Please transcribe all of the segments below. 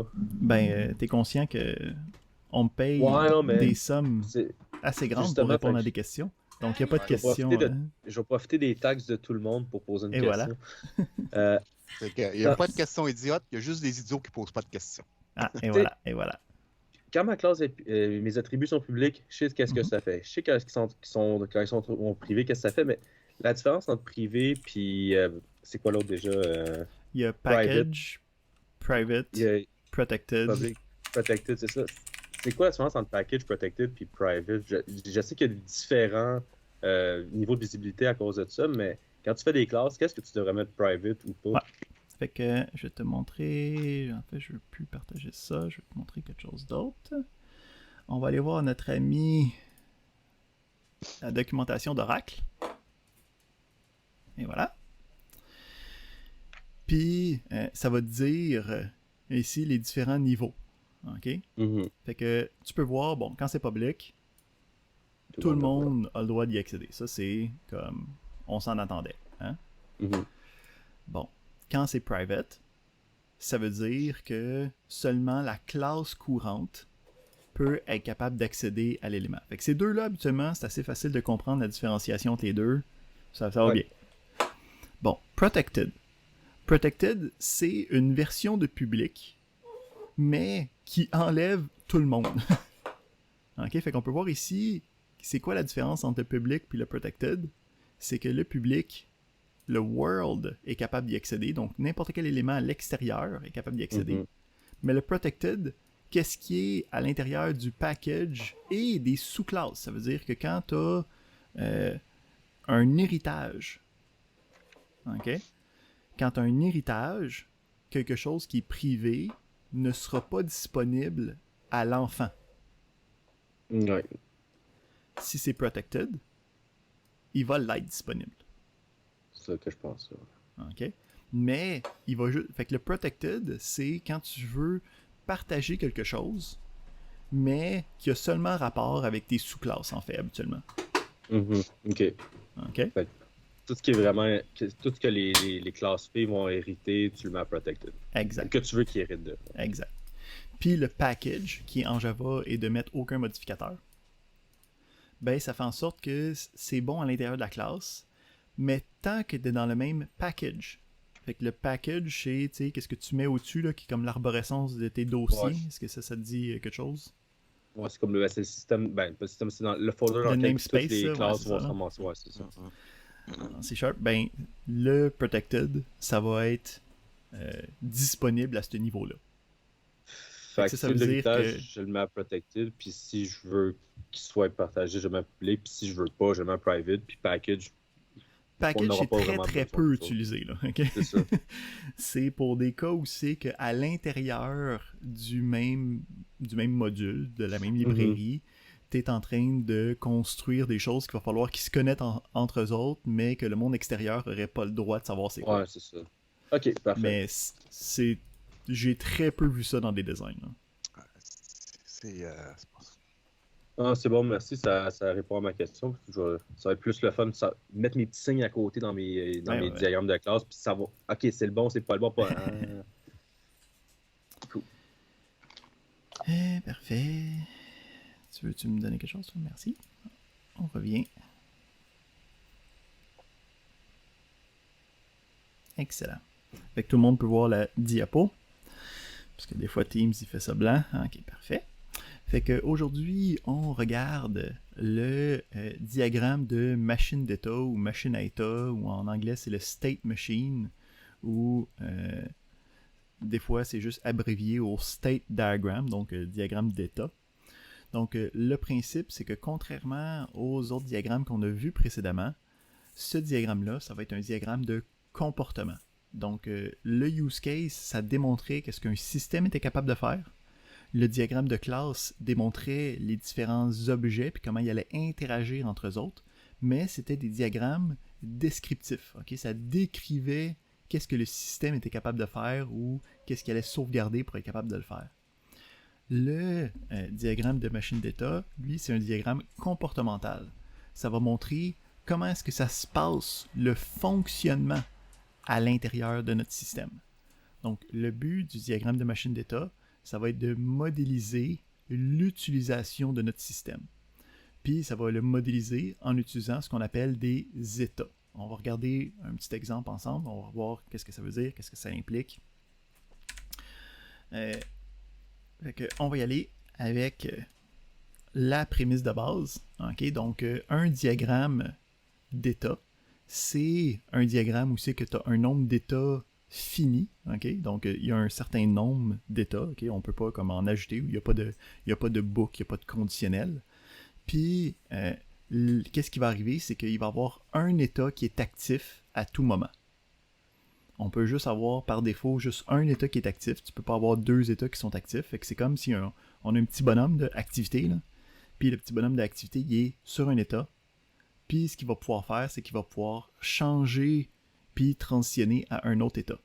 pas. T'es conscient que on me paye Ouais, non, mais des sommes c'est assez grandes pour justement, répondre fait à que des questions. Donc, il n'y a pas de je vais profiter questions. de, je vais profiter des taxes de tout le monde pour poser une Et voilà. question. Euh, Fait que, il n'y a quand, pas de questions idiotes, il y a juste des idiots qui posent pas de questions. Ah, et tu sais, voilà, et voilà. quand ma classe mes attributs sont publics, je sais qu'est-ce que Mhm. ça fait. Je sais quand ils sont en privé, qu'est-ce que ça fait, mais la différence entre privé puis c'est quoi l'autre déjà? Il y a Private, package, il private, y a protected. public, protected, c'est ça. C'est quoi la différence entre package, protected puis private? Je sais qu'il y a différents niveaux de visibilité à cause de ça, mais quand tu fais des classes, qu'est-ce que tu devrais mettre private ou pas? Ouais. Fait que je vais te montrer. En fait, je veux plus partager ça. Je vais te montrer quelque chose d'autre. On va aller voir notre ami la documentation d'Oracle. Et voilà. Puis, ça va te dire ici les différents niveaux. OK? Mhm. Fait que tu peux voir, bon, quand c'est public, tout le monde a le droit d'y accéder. Ça, c'est comme on s'en attendait. Hein? Mhm. Bon, quand c'est private, ça veut dire que seulement la classe courante peut être capable d'accéder à l'élément. Fait que ces deux-là, habituellement, c'est assez facile de comprendre la différenciation entre les deux. Ça va bien. Bon, protected. Protected, c'est une version de public, mais qui enlève tout le monde. Ok, fait qu'on peut voir ici, c'est quoi la différence entre le public et le protected? C'est que le public, le world, est capable d'y accéder, donc n'importe quel élément à l'extérieur est capable d'y accéder. Mhm. Mais le protected, qu'est-ce qui est à l'intérieur du package et des sous-classes? Ça veut dire que quand tu as un héritage, ok? Quand tu as un héritage, quelque chose qui est privé ne sera pas disponible à l'enfant. Ouais. Si c'est protected, il va l'être disponible. C'est ça que je pense. OK? Mais il va juste. Fait que le protected, c'est quand tu veux partager quelque chose, mais qui a seulement rapport avec tes sous-classes, en fait, habituellement. Mhm. OK. OK? Fait que tout ce qui est vraiment. Tout ce que les classes filles vont hériter, tu le mets à protected. Exact. Que tu veux qu'ils héritent de. Exact. Puis le package, qui est en Java, est de mettre aucun modificateur. Ben, ça fait en sorte que c'est bon à l'intérieur de la classe, mais tant que tu es dans le même package. Fait que le package, c'est, tu sais, qu'est-ce que tu mets au-dessus, là, qui est comme l'arborescence de tes dossiers. Ouais. Est-ce que ça te dit quelque chose? Ouais, c'est comme c'est le système. Ben, pas le système, c'est dans le folder dans Le lequel namespace, toutes les ça, ouais, classes c'est vont ça, se là. ramasser. Ouais, c'est ça. En C#, ben, le protected, ça va être disponible à ce niveau-là. Fait que ça si veut dire l'héritage, que je le mets à protected, puis si je veux qu'il soit partagé, je le mets à public, puis si je veux pas, je le mets à private, puis package, on package, n'aura c'est pas très vraiment très besoin peu de ça. utilisé, là. OK? C'est ça. C'est pour des cas où c'est qu'à l'intérieur du même module, de la même librairie, tu es en train de construire des choses qu'il va falloir qu'ils se connaissent entre eux autres, mais que le monde extérieur n'aurait pas le droit de savoir c'est quoi. Ouais, c'est ça. Ok, parfait. Mais j'ai très peu vu ça dans des designs, là. C'est pas ça. Ah, c'est bon, merci, ça répond à ma question. Ça va être plus le fun, mettre mes petits signes à côté dans mes Ouais. diagrammes de classe, puis savoir, ok, c'est le bon, c'est pas le bon, pas. Cool. Parfait. Tu me donner quelque chose? Merci. On revient. Excellent. Fait que tout le monde peut voir la diapo. Parce que des fois, Teams, il fait ça blanc. Ok, parfait. Fait qu'aujourd'hui, on regarde le diagramme de machine d'état ou machine à état, ou en anglais, c'est le state machine, ou des fois, c'est juste abrévié au state diagram, donc diagramme d'état. Donc, le principe, c'est que contrairement aux autres diagrammes qu'on a vus précédemment, ce diagramme-là, ça va être un diagramme de comportement. Donc, le use case, ça démontrait qu'est-ce qu'un système était capable de faire. Le diagramme de classe démontrait les différents objets puis comment ils allaient interagir entre eux autres, mais c'était des diagrammes descriptifs. Okay? Ça décrivait qu'est-ce que le système était capable de faire ou qu'est-ce qu'il allait sauvegarder pour être capable de le faire. Le diagramme de machine d'état, lui, c'est un diagramme comportemental. Ça va montrer comment est-ce que ça se passe, le fonctionnement à l'intérieur de notre système. Donc, le but du diagramme de machine d'état, ça va être de modéliser l'utilisation de notre système. Puis ça va le modéliser en utilisant ce qu'on appelle des états. On va regarder un petit exemple ensemble, on va voir qu'est-ce que ça veut dire, qu'est-ce que ça implique. On va y aller avec la prémisse de base. Okay? Donc, un diagramme d'état, c'est un diagramme où c'est que tu as un nombre d'états fini. Okay? Donc, il y a un certain nombre d'états. Okay? On ne peut pas comme en ajouter, il n'y a pas de book, il n'y a pas de conditionnel. Puis, qu'est-ce qui va arriver? C'est qu'il va y avoir un état qui est actif à tout moment. On peut juste avoir par défaut juste un état qui est actif. Tu peux pas avoir deux états qui sont actifs. Fait que c'est comme si on a un petit bonhomme d'activité. Puis le petit bonhomme d'activité, il est sur un état. Puis ce qu'il va pouvoir faire, c'est qu'il va pouvoir changer puis transitionner à un autre état.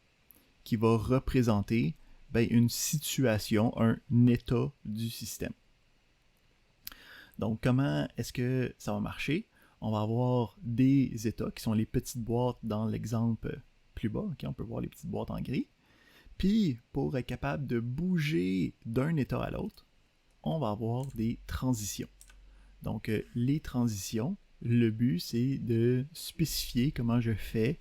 Qui va représenter une situation, un état du système. Donc comment est-ce que ça va marcher? On va avoir des états qui sont les petites boîtes dans l'exemple plus bas, okay, on peut voir les petites boîtes en gris. Puis, pour être capable de bouger d'un état à l'autre, on va avoir des transitions. Donc, les transitions, le but, c'est de spécifier comment je fais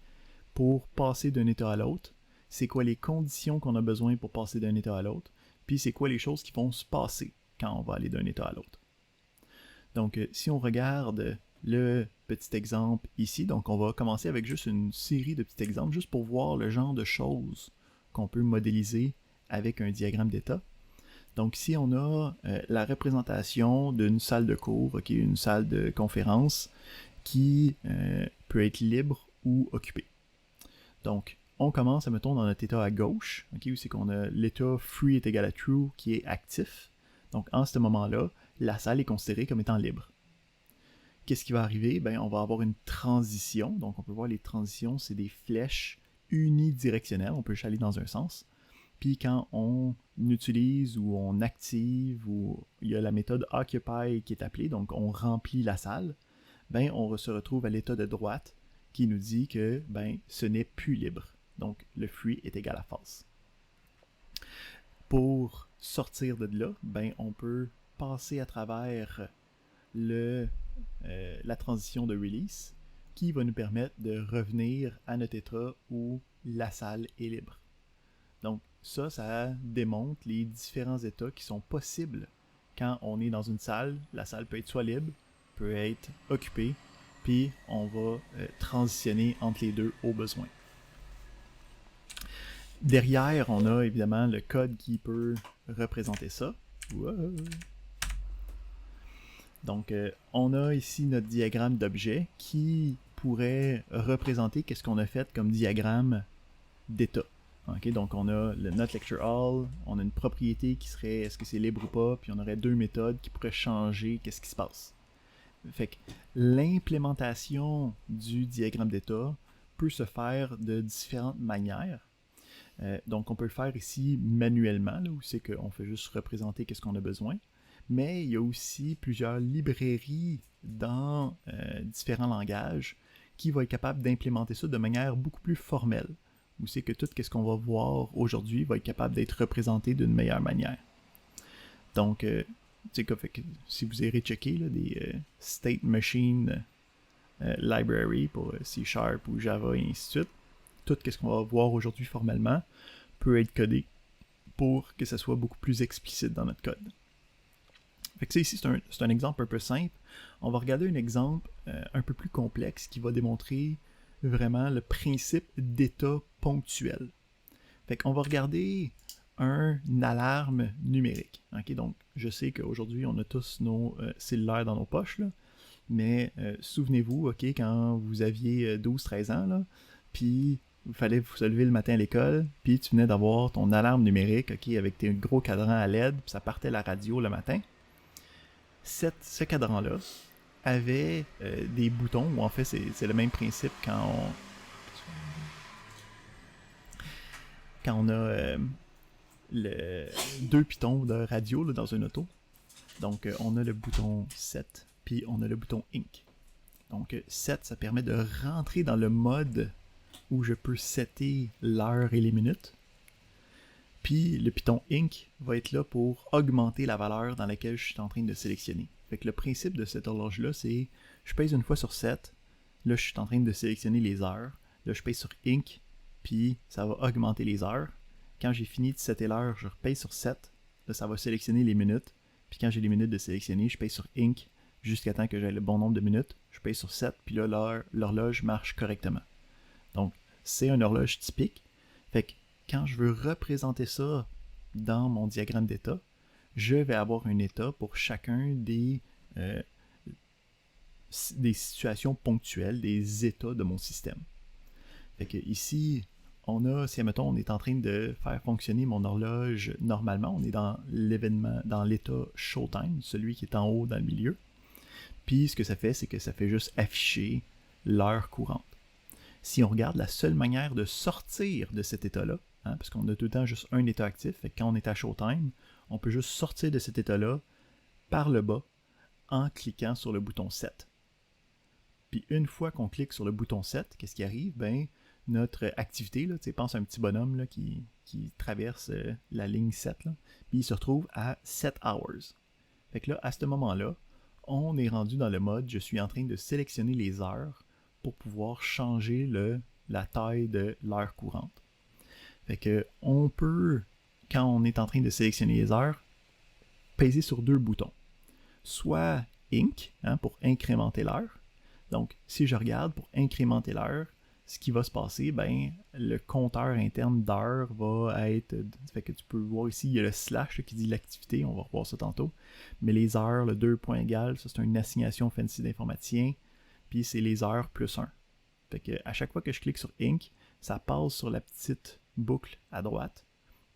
pour passer d'un état à l'autre, c'est quoi les conditions qu'on a besoin pour passer d'un état à l'autre, puis c'est quoi les choses qui vont se passer quand on va aller d'un état à l'autre. Donc, si on regarde le petit exemple ici, donc on va commencer avec juste une série de petits exemples, juste pour voir le genre de choses qu'on peut modéliser avec un diagramme d'état. Donc ici, on a la représentation d'une salle de cours, okay, une salle de conférence qui peut être libre ou occupée. Donc, on commence, mettons, dans notre état à gauche, okay, où c'est qu'on a l'état free est égal à true qui est actif. Donc, en ce moment-là, la salle est considérée comme étant libre. Qu'est-ce qui va arriver? On va avoir une transition. Donc, on peut voir les transitions, c'est des flèches unidirectionnelles. On peut juste aller dans un sens. Puis, quand on utilise ou on active ou il y a la méthode Occupy qui est appelée, donc on remplit la salle, on se retrouve à l'état de droite qui nous dit que ce n'est plus libre. Donc, le free est égal à false. Pour sortir de là, on peut passer à travers la transition de release qui va nous permettre de revenir à notre état où la salle est libre. Donc ça démontre les différents états qui sont possibles quand on est dans une salle. La salle peut être soit libre, peut être occupée, puis on va transitionner entre les deux au besoin. Derrière, on a évidemment le code qui peut représenter ça. Wow. Donc, on a ici notre diagramme d'objet qui pourrait représenter qu'est-ce qu'on a fait comme diagramme d'état. Okay, donc, on a le Not Lecture All, on a une propriété qui serait est-ce que c'est libre ou pas, puis on aurait deux méthodes qui pourraient changer qu'est-ce qui se passe. Fait que l'implémentation du diagramme d'état peut se faire de différentes manières. Donc, on peut le faire ici manuellement, là, où c'est qu'on fait juste représenter qu'est-ce qu'on a besoin. Mais il y a aussi plusieurs librairies dans différents langages qui vont être capables d'implémenter ça de manière beaucoup plus formelle. Où c'est que tout ce qu'on va voir aujourd'hui va être capable d'être représenté d'une meilleure manière. Donc, si vous irez checker là, des State Machine Library pour C# ou Java et ainsi de suite, tout ce qu'on va voir aujourd'hui formellement peut être codé pour que ça soit beaucoup plus explicite dans notre code. Fait que ici, c'est un exemple un peu simple. On va regarder un exemple un peu plus complexe qui va démontrer vraiment le principe d'état ponctuel. Fait qu'on va regarder une alarme numérique. Okay? Donc, je sais qu'aujourd'hui, on a tous nos cellulaires dans nos poches, là, mais souvenez-vous, okay, quand vous aviez 12-13 ans, là, puis il fallait vous lever le matin à l'école, puis tu venais d'avoir ton alarme numérique, okay, avec tes gros cadrans à LED, puis ça partait la radio le matin. Ce cadran-là avait des boutons, ou en fait, c'est le même principe quand on a deux pitons de radio là, dans une auto. Donc, on a le bouton Set, puis on a le bouton Ink. Donc, Set, ça permet de rentrer dans le mode où je peux setter l'heure et les minutes. Puis le piton Inc va être là pour augmenter la valeur dans laquelle je suis en train de sélectionner. Fait que le principe de cette horloge-là, c'est je pèse une fois sur 7, là je suis en train de sélectionner les heures, là je pèse sur Inc, puis ça va augmenter les heures. Quand j'ai fini de setter l'heure, je repèse sur 7, là ça va sélectionner les minutes, puis quand j'ai les minutes de sélectionner, je pèse sur Inc jusqu'à temps que j'ai le bon nombre de minutes, je pèse sur 7, puis là l'horloge marche correctement. Donc c'est une horloge typique. Fait que quand je veux représenter ça dans mon diagramme d'état, je vais avoir un état pour chacun des situations ponctuelles, des états de mon système. Fait que ici, si admettons, on est en train de faire fonctionner mon horloge normalement, on est dans l'événement, dans l'état showtime, celui qui est en haut dans le milieu. Puis ce que ça fait, c'est que ça fait juste afficher l'heure courante. Si on regarde la seule manière de sortir de cet état-là, parce qu'on a tout le temps juste un état actif, fait que quand on est à showtime, on peut juste sortir de cet état-là par le bas en cliquant sur le bouton 7. Puis une fois qu'on clique sur le bouton 7, qu'est-ce qui arrive? Ben, notre activité, là, pense à un petit bonhomme là, qui traverse la ligne 7, là, puis il se retrouve à 7 hours. Fait que là, à ce moment-là, on est rendu dans le mode, je suis en train de sélectionner les heures pour pouvoir changer la taille de l'heure courante. Fait que on peut, quand on est en train de sélectionner les heures, peser sur deux boutons. Soit Inc, pour incrémenter l'heure. Donc, si je regarde pour incrémenter l'heure, ce qui va se passer, ben, le compteur interne d'heures va être... Fait que tu peux voir ici, il y a le slash qui dit l'activité, on va revoir ça tantôt. Mais les heures, le 2 point égal, ça c'est une assignation fancy d'informaticien. Puis c'est les heures plus 1. Fait que à chaque fois que je clique sur Inc, ça passe sur la petite boucle à droite,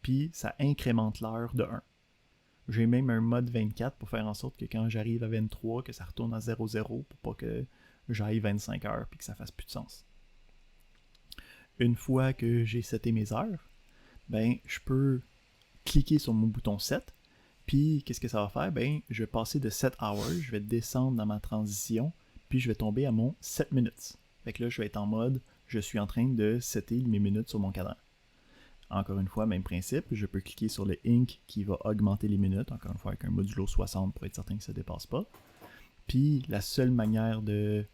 puis ça incrémente l'heure de 1. J'ai même un mode 24 pour faire en sorte que quand j'arrive à 23, que ça retourne à 00 pour pas que j'aille 25 heures puis que ça fasse plus de sens. Une fois que j'ai seté mes heures, ben je peux cliquer sur mon bouton 7, puis qu'est-ce que ça va faire? Ben je vais passer de 7 hours, je vais descendre dans ma transition, puis je vais tomber à mon 7 minutes. Fait que là, je vais être en mode, je suis en train de setter mes minutes sur mon cadran. Encore une fois, même principe, je peux cliquer sur le Inc qui va augmenter les minutes, encore une fois avec un modulo 60 pour être certain que ça ne dépasse pas. Puis la seule manière de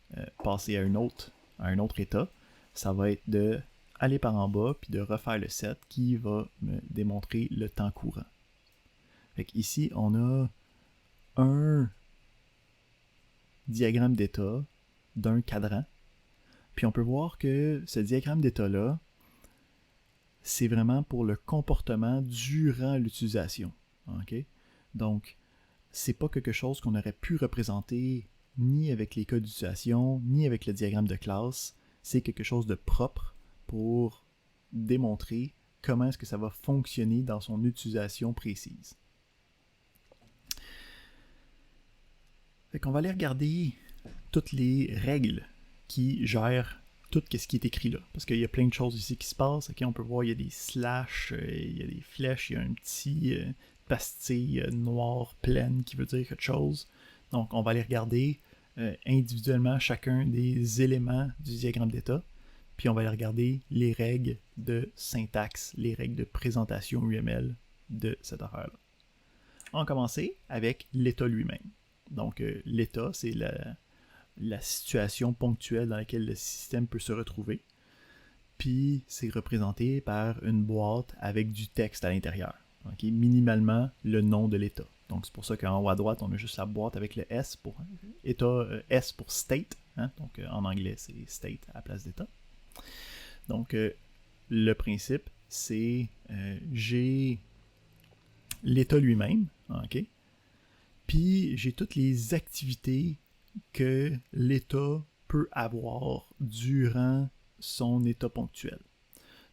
passer à un autre état, ça va être de aller par en bas puis de refaire le set qui va me démontrer le temps courant. Fait qu'ici, on a un diagramme d'état d'un cadran. Puis on peut voir que ce diagramme d'état-là, c'est vraiment pour le comportement durant l'utilisation. Okay? Donc, c'est pas quelque chose qu'on aurait pu représenter ni avec les cas d'utilisation, ni avec le diagramme de classe. C'est quelque chose de propre pour démontrer comment est-ce que ça va fonctionner dans son utilisation précise. Fait qu'on va aller regarder toutes les règles qui gèrent tout ce qui est écrit là. Parce qu'il y a plein de choses ici qui se passent. Okay, on peut voir, il y a des slash, il y a des flèches, il y a un petit pastille noire pleine qui veut dire quelque chose. Donc, on va aller regarder individuellement chacun des éléments du diagramme d'état. Puis, on va aller regarder les règles de syntaxe, les règles de présentation UML de cette affaire-là. On va commencer avec l'état lui-même. Donc, l'état, c'est la situation ponctuelle dans laquelle le système peut se retrouver. Puis, c'est représenté par une boîte avec du texte à l'intérieur. Okay? Minimalement, le nom de l'état. Donc, c'est pour ça qu'en haut à droite, on a juste la boîte avec le S pour état, S pour state. Donc, en anglais, c'est state à la place d'état. Donc, le principe, c'est j'ai l'état lui-même. Okay? Puis, j'ai toutes les activités que l'état peut avoir durant son état ponctuel.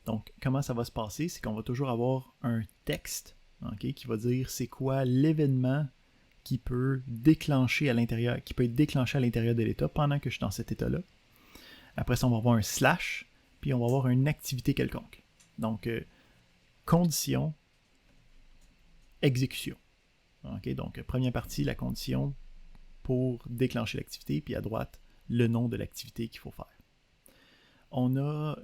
Donc, comment ça va se passer? C'est qu'on va toujours avoir un texte qui va dire c'est quoi l'événement qui peut déclencher à l'intérieur, qui peut être déclenché à l'intérieur de l'état pendant que je suis dans cet état-là. Après ça, on va avoir un slash, puis on va avoir une activité quelconque. Donc, condition, exécution. Donc, première partie, la condition pour déclencher l'activité, puis à droite, le nom de l'activité qu'il faut faire. On a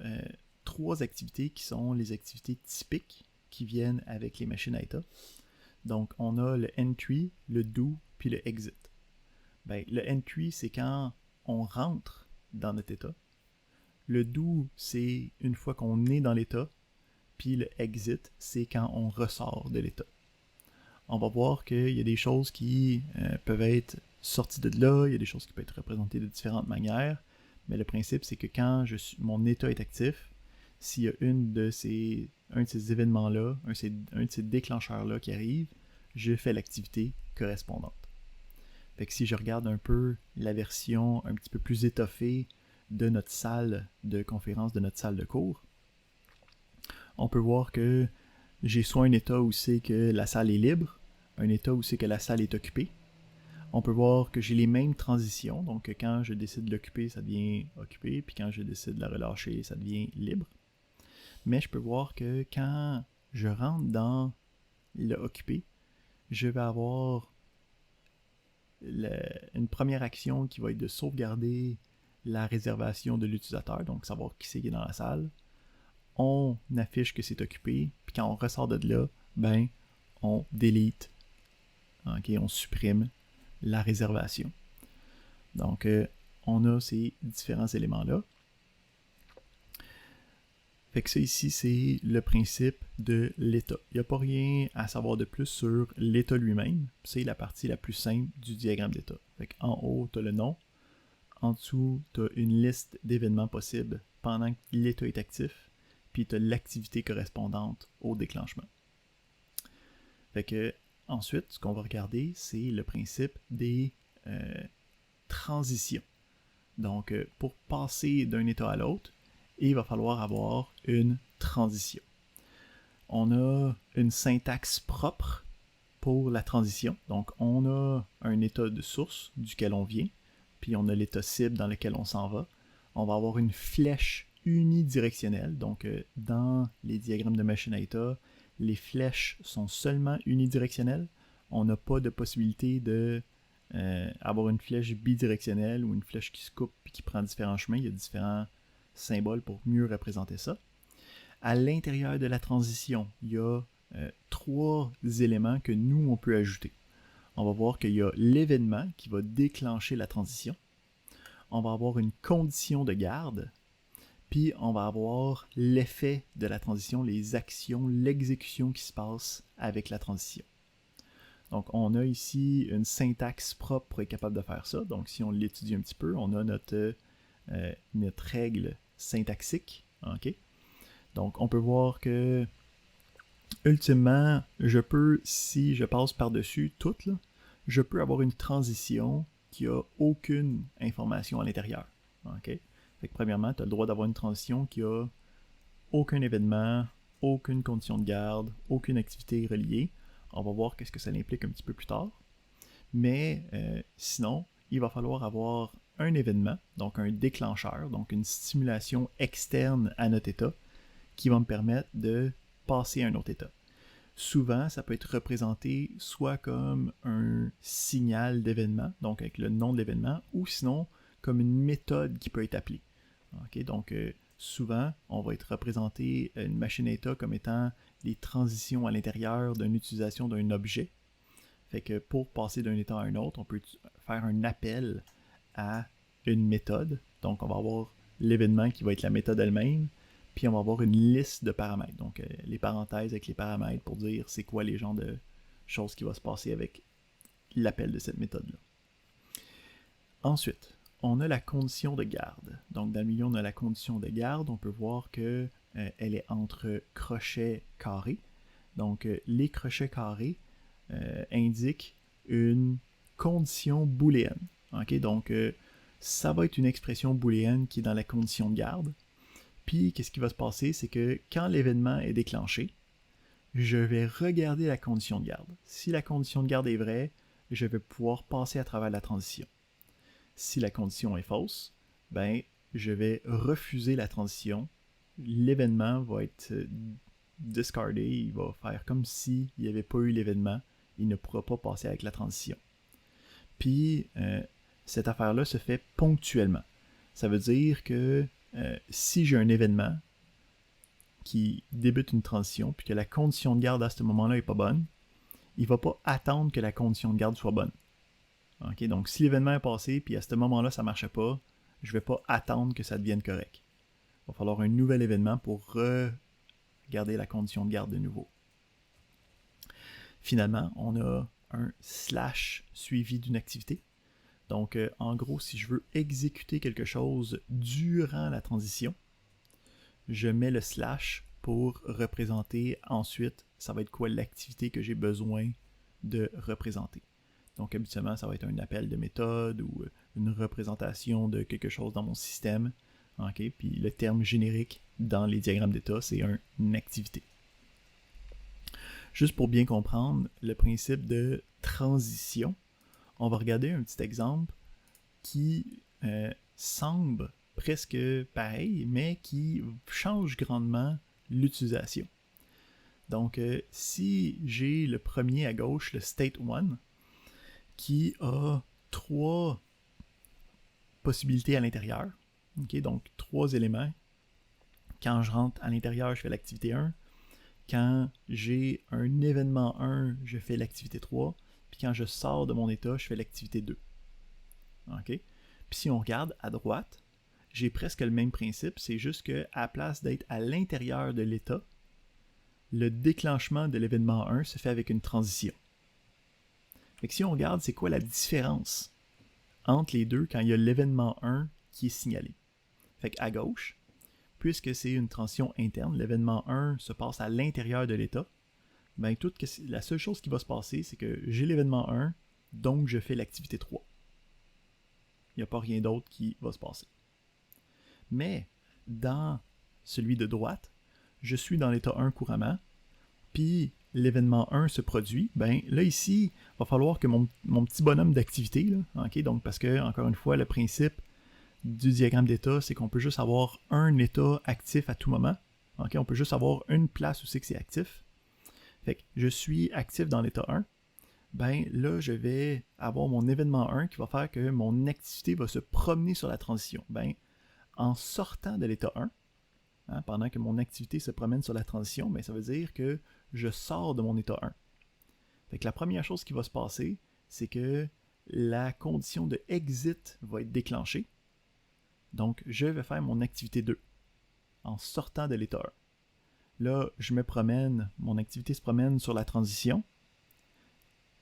trois activités qui sont les activités typiques. qui viennent avec les machines à état. Donc, on a le entry, le do, puis le exit. Ben, le entry, c'est quand on rentre dans notre état. Le do, c'est une fois qu'on est dans l'état. Puis le exit, c'est quand on ressort de l'état. On va voir qu'il y a des choses qui peuvent être sorties de là, il y a des choses qui peuvent être représentées de différentes manières, mais le principe, c'est que quand mon état est actif, s'il y a un de ces événements-là, un de ces déclencheurs-là qui arrive, je fais l'activité correspondante. Fait que si je regarde un peu la version un petit peu plus étoffée de notre salle de conférence, de notre salle de cours, on peut voir que j'ai soit un état où c'est que la salle est libre, un état où c'est que la salle est occupée. On peut voir que j'ai les mêmes transitions, donc quand je décide de l'occuper, ça devient occupé, puis quand je décide de la relâcher, ça devient libre. Mais je peux voir que quand je rentre dans le occupé, je vais avoir une première action qui va être de sauvegarder la réservation de l'utilisateur, donc savoir qui c'est qui est dans la salle. On affiche que c'est occupé, puis quand on ressort de là, ben, on delete, okay, on supprime la réservation. Donc, on a ces différents éléments-là. Fait que ça ici, c'est le principe de l'état. Il n'y a pas rien à savoir de plus sur l'état lui-même. C'est la partie la plus simple du diagramme d'état. Fait qu'en haut, tu as le nom. En dessous, tu as une liste d'événements possibles pendant que l'état est actif. Puis tu as l'activité correspondante au déclenchement. Fait que, ensuite, ce qu'on va regarder, c'est le principe des transitions. Donc, pour passer d'un état à l'autre, il va falloir avoir une transition. On a une syntaxe propre pour la transition. Donc, on a un état de source duquel on vient, puis on a l'état cible dans lequel on s'en va. On va avoir une flèche unidirectionnelle. Donc, dans les diagrammes de machine à état, les flèches sont seulement unidirectionnelles. On n'a pas de possibilité de avoir une flèche bidirectionnelle ou une flèche qui se coupe et qui prend différents chemins. Il y a différents symboles pour mieux représenter ça. À l'intérieur de la transition, il y a 3 éléments que nous, on peut ajouter. On va voir qu'il y a l'événement qui va déclencher la transition. On va avoir une condition de garde. Puis on va avoir l'effet de la transition, les actions, l'exécution qui se passe avec la transition. Donc on a ici une syntaxe propre pour être capable de faire ça. Donc si on l'étudie un petit peu, on a notre règle syntaxique. Okay? Donc on peut voir que ultimement, si je passe par-dessus tout, là, je peux avoir une transition qui a aucune information à l'intérieur. Okay? Fait que premièrement, tu as le droit d'avoir une transition qui a aucun événement, aucune condition de garde, aucune activité reliée. On va voir qu'est-ce que ça implique un petit peu plus tard. Mais sinon, il va falloir avoir un événement, donc un déclencheur, donc une stimulation externe à notre état qui va me permettre de passer à un autre état. Souvent, ça peut être représenté soit comme un signal d'événement, donc avec le nom de l'événement, ou sinon comme une méthode qui peut être appelée. Okay? Donc, souvent, on va être représenté une machine à état comme étant les transitions à l'intérieur d'une utilisation d'un objet. Fait que pour passer d'un état à un autre, on peut faire un appel à une méthode. Donc, on va avoir l'événement qui va être la méthode elle-même, puis on va avoir une liste de paramètres. Donc, les parenthèses avec les paramètres pour dire c'est quoi les genres de choses qui vont se passer avec l'appel de cette méthode-là. Ensuite, on a la condition de garde. Donc, dans le milieu, on a la condition de garde. On peut voir que elle est entre crochets carrés. Donc, les crochets carrés indiquent une condition booléenne. Okay? Donc, ça va être une expression booléenne qui est dans la condition de garde. Puis, qu'est-ce qui va se passer? C'est que quand l'événement est déclenché, je vais regarder la condition de garde. Si la condition de garde est vraie, je vais pouvoir passer à travers la transition. Si la condition est fausse, ben, je vais refuser la transition. L'événement va être discardé. Il va faire comme s'il n'y avait pas eu l'événement. Il ne pourra pas passer avec la transition. Puis, cette affaire-là se fait ponctuellement. Ça veut dire que si j'ai un événement qui débute une transition, puis que la condition de garde à ce moment-là n'est pas bonne, il ne va pas attendre que la condition de garde soit bonne. Okay? Donc, si l'événement est passé, puis à ce moment-là, ça ne marchait pas, je ne vais pas attendre que ça devienne correct. Il va falloir un nouvel événement pour regarder la condition de garde de nouveau. Finalement, on a un slash suivi d'une activité. Donc, en gros, si je veux exécuter quelque chose durant la transition, je mets le slash pour représenter ensuite, ça va être quoi l'activité que j'ai besoin de représenter. Donc, habituellement, ça va être un appel de méthode ou une représentation de quelque chose dans mon système. Okay? Puis le terme générique dans les diagrammes d'état, c'est une activité. Juste pour bien comprendre le principe de transition, on va regarder un petit exemple qui semble presque pareil, mais qui change grandement l'utilisation. Donc, si j'ai le premier à gauche, le state 1, qui a 3 possibilités à l'intérieur, okay? Donc 3 éléments. Quand je rentre à l'intérieur, je fais l'activité 1. Quand j'ai un événement 1, je fais l'activité 3. Puis quand je sors de mon état, je fais l'activité 2. Okay? Puis si on regarde à droite, j'ai presque le même principe, c'est juste qu'à la place d'être à l'intérieur de l'état, le déclenchement de l'événement 1 se fait avec une transition. Fait que si on regarde, c'est quoi la différence entre les deux quand il y a l'événement 1 qui est signalé? Fait qu'à gauche, puisque c'est une transition interne, l'événement 1 se passe à l'intérieur de l'état, ben la seule chose qui va se passer, c'est que j'ai l'événement 1, donc je fais l'activité 3. Il n'y a pas rien d'autre qui va se passer. Mais dans celui de droite, je suis dans l'état 1 couramment, puis l'événement 1 se produit, ben là ici, il va falloir que mon petit bonhomme d'activité, là, okay, donc parce que, encore une fois, le principe du diagramme d'état, c'est qu'on peut juste avoir un état actif à tout moment. Okay, on peut juste avoir une place où c'est que c'est actif. Fait que je suis actif dans l'état 1. Ben là, je vais avoir mon événement 1 qui va faire que mon activité va se promener sur la transition. Ben, en sortant de l'état 1, pendant que mon activité se promène sur la transition, ben, ça veut dire que je sors de mon état 1. Fait que la première chose qui va se passer, c'est que la condition de exit va être déclenchée. Donc, je vais faire mon activité 2 en sortant de l'état 1. Là, je me promène, mon activité se promène sur la transition.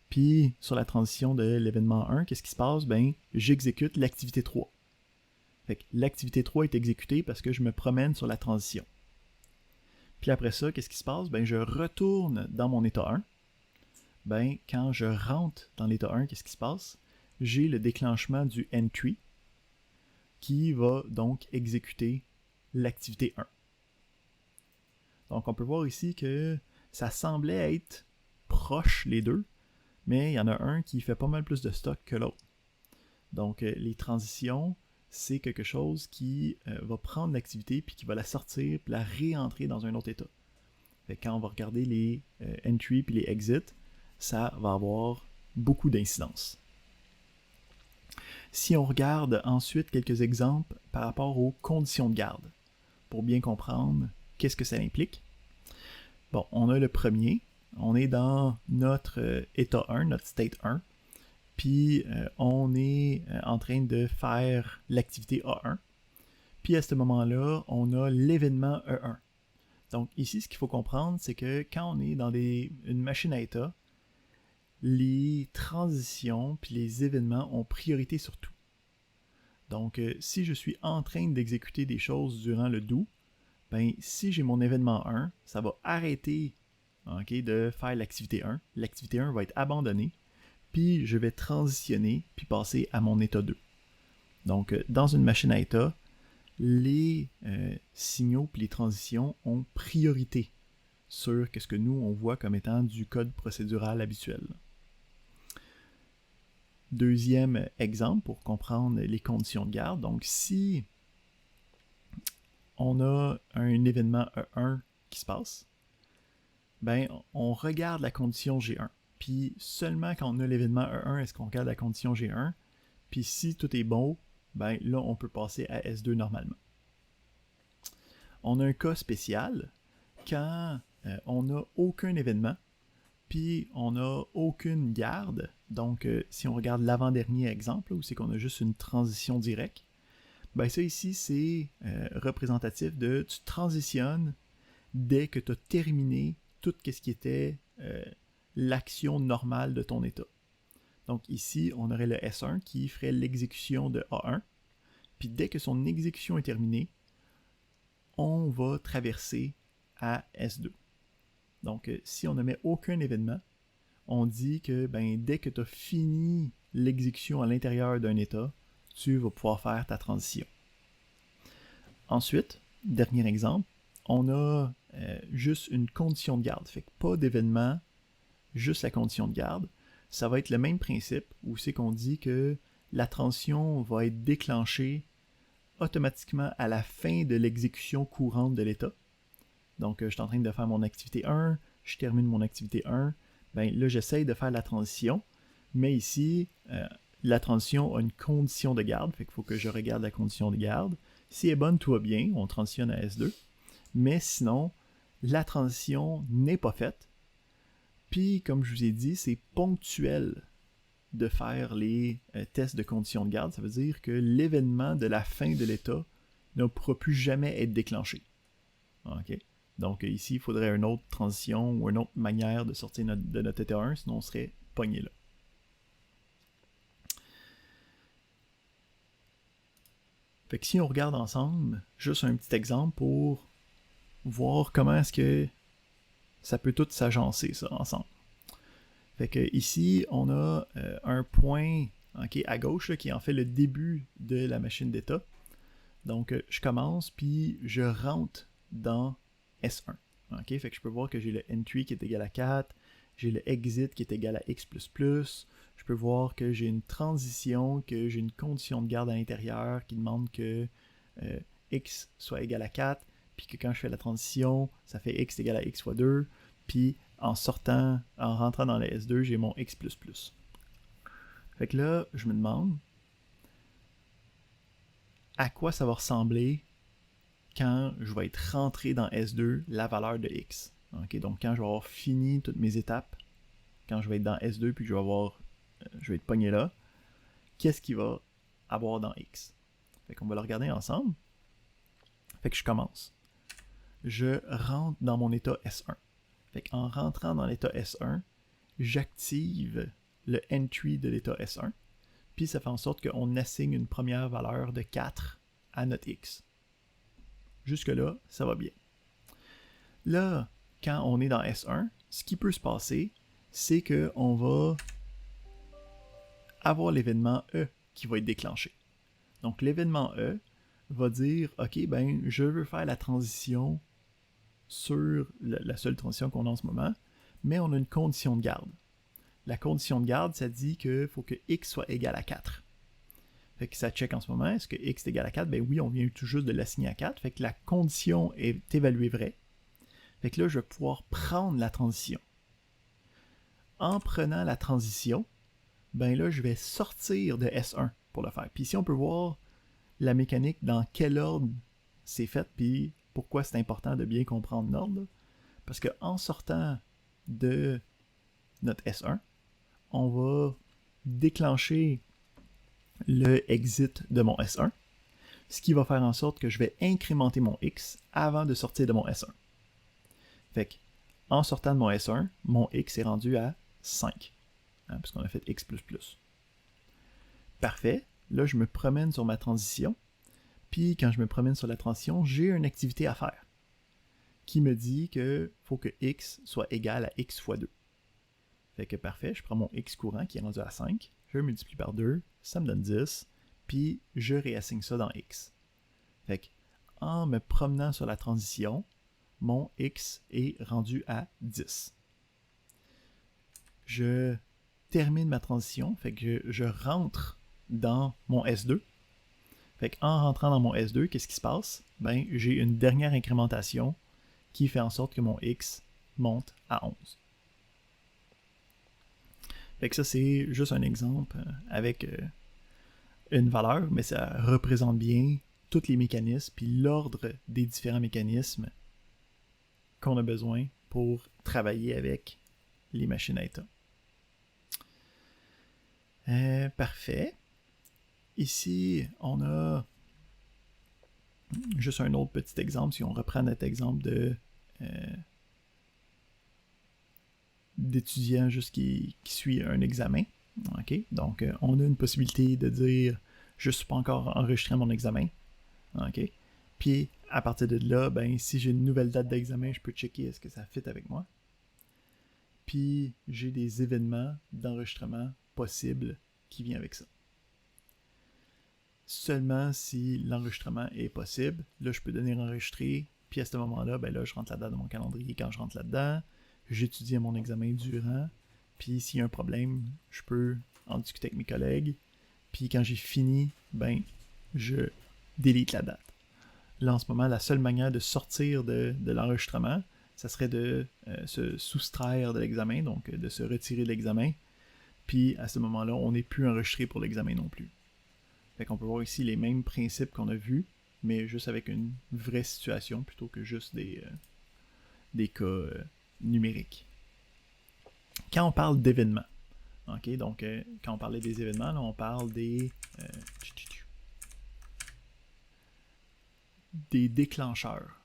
Puis, sur la transition de l'événement 1, qu'est-ce qui se passe? Ben, j'exécute l'activité 3. Fait que l'activité 3 est exécutée parce que je me promène sur la transition. Puis après ça, qu'est-ce qui se passe? Ben, je retourne dans mon état 1. Ben, quand je rentre dans l'état 1, qu'est-ce qui se passe? J'ai le déclenchement du entry qui va donc exécuter l'activité 1. Donc, on peut voir ici que ça semblait être proche les deux, mais il y en a un qui fait pas mal plus de stock que l'autre. Donc, les transitions, c'est quelque chose qui va prendre l'activité puis qui va la sortir puis la réentrer dans un autre état. Fait que quand on va regarder les entry puis les exits, ça va avoir beaucoup d'incidence. Si on regarde ensuite quelques exemples par rapport aux conditions de garde, pour bien comprendre qu'est-ce que ça implique. Bon, on a le premier, on est dans notre état 1, notre state 1, puis on est en train de faire l'activité A1, puis à ce moment-là, on a l'événement E1. Donc ici, ce qu'il faut comprendre, c'est que quand on est dans une machine à état, les transitions puis les événements ont priorité sur tout. Donc, si je suis en train d'exécuter des choses durant le do, ben, si j'ai mon événement 1, ça va arrêter de faire l'activité 1. L'activité 1 va être abandonnée, puis je vais transitionner puis passer à mon état 2. Donc, dans une machine à état, les signaux puis les transitions ont priorité sur ce que nous, on voit comme étant du code procédural habituel. Deuxième exemple pour comprendre les conditions de garde. Donc, si on a un événement E1 qui se passe, ben, on regarde la condition G1. Puis seulement quand on a l'événement E1, est-ce qu'on regarde la condition G1. Puis si tout est bon, ben là, on peut passer à S2 normalement. On a un cas spécial. quand on n'a aucun événement, puis on n'a aucune garde, donc si on regarde l'avant-dernier exemple, où c'est qu'on a juste une transition directe, ben ça ici, c'est représentatif de tu transitionnes dès que tu as terminé tout ce qui était l'action normale de ton état. Donc ici, on aurait le S1 qui ferait l'exécution de A1, puis dès que son exécution est terminée, on va traverser à S2. Donc si on ne met aucun événement, on dit que dès que tu as fini l'exécution à l'intérieur d'un état, tu vas pouvoir faire ta transition. Ensuite, dernier exemple, on a juste une condition de garde. Fait que pas d'événement, juste la condition de garde. Ça va être le même principe où c'est qu'on dit que la transition va être déclenchée automatiquement à la fin de l'exécution courante de l'état. Donc, je suis en train de faire mon activité 1, je termine mon activité 1, là, j'essaye de faire la transition, mais ici, la transition a une condition de garde, fait qu'il faut que je regarde la condition de garde. Si elle est bonne, tout va bien, on transitionne à S2, mais sinon, la transition n'est pas faite. Puis, comme je vous ai dit, c'est ponctuel de faire les tests de conditions de garde. Ça veut dire que l'événement de la fin de l'état ne pourra plus jamais être déclenché. OK? Donc ici, il faudrait une autre transition ou une autre manière de sortir de notre état 1, sinon on serait pogné là. Fait que si on regarde ensemble, juste un petit exemple pour voir comment est-ce que ça peut tout s'agencer, ça, ensemble. Fait que ici, on a un point à gauche là, qui est en fait le début de la machine d'état. Donc, je commence, puis je rentre dans S1. Okay? Fait que je peux voir que j'ai le entry qui est égal à 4, j'ai le exit qui est égal à x++, je peux voir que j'ai une transition, que j'ai une condition de garde à l'intérieur qui demande que x soit égal à 4, puis que quand je fais la transition, ça fait x égal à x fois 2, puis en rentrant dans le S2, j'ai mon x++. Fait que là, je me demande à quoi ça va ressembler quand je vais être rentré dans S2 la valeur de x. Okay? Donc quand je vais avoir fini toutes mes étapes, quand je vais être dans S2 puis que je vais être pogné là, qu'est-ce qu'il va avoir dans x? Fait qu'on va le regarder ensemble. Fait que je commence. Je rentre dans mon état S1. Fait qu'en rentrant dans l'état S1, j'active le entry de l'état S1, puis ça fait en sorte qu'on assigne une première valeur de 4 à notre x. Jusque-là, ça va bien. Là, quand on est dans S1, ce qui peut se passer, c'est qu'on va avoir l'événement E qui va être déclenché. Donc l'événement E va dire, ok, je veux faire la transition sur la seule transition qu'on a en ce moment, mais on a une condition de garde. La condition de garde, ça dit qu'il faut que x soit égal à 4. Fait que ça check en ce moment, est-ce que x est égal à 4? Ben oui, on vient tout juste de l'assigner à 4, fait que la condition est évaluée vraie. Fait que là, je vais pouvoir prendre la transition. En prenant la transition, là, je vais sortir de S1 pour le faire. Puis ici, on peut voir la mécanique dans quel ordre c'est fait, puis pourquoi c'est important de bien comprendre l'ordre. Parce qu'en sortant de notre S1, on va déclencher le exit de mon S1, ce qui va faire en sorte que je vais incrémenter mon x avant de sortir de mon S1. Fait que, en sortant de mon S1, mon x est rendu à 5, puisqu'on a fait x++. Parfait, là je me promène sur ma transition, puis quand je me promène sur la transition, j'ai une activité à faire qui me dit qu'il faut que x soit égal à x fois 2. Fait que parfait, je prends mon x courant qui est rendu à 5, je le multiplie par 2, ça me donne 10, puis je réassigne ça dans x. Fait que, en me promenant sur la transition, mon x est rendu à 10. Je termine ma transition, fait que je rentre dans mon S2. Fait qu'en rentrant dans mon S2, qu'est-ce qui se passe? J'ai une dernière incrémentation qui fait en sorte que mon x monte à 11. Fait que ça, c'est juste un exemple avec une valeur, mais ça représente bien tous les mécanismes, puis l'ordre des différents mécanismes qu'on a besoin pour travailler avec les machines à état. Parfait. Ici, on a juste un autre petit exemple. Si on reprend notre exemple d'étudiant juste qui suit un examen. OK? Donc, on a une possibilité de dire « Je ne suis pas encore enregistré à mon examen. » OK? Puis, à partir de là, ben, si j'ai une nouvelle date d'examen, je peux checker est-ce que ça fit avec moi. Puis, j'ai des événements d'enregistrement possibles qui viennent avec ça. Seulement si l'enregistrement est possible, là, je peux donner enregistrer, puis à ce moment-là, ben là, je rentre la date de mon calendrier quand je rentre là-dedans, j'étudie mon examen durant, puis s'il y a un problème, je peux en discuter avec mes collègues, puis quand j'ai fini, ben, je délite la date. Là, en ce moment, la seule manière de sortir de l'enregistrement, ça serait de se soustraire de l'examen, donc de se retirer de l'examen, puis à ce moment-là, on n'est plus enregistré pour l'examen non plus. Fait qu'on peut voir ici les mêmes principes qu'on a vus, mais juste avec une vraie situation plutôt que juste des cas numériques. Quand on parle d'événements, ok, donc quand on parlait des événements, là, on parle des déclencheurs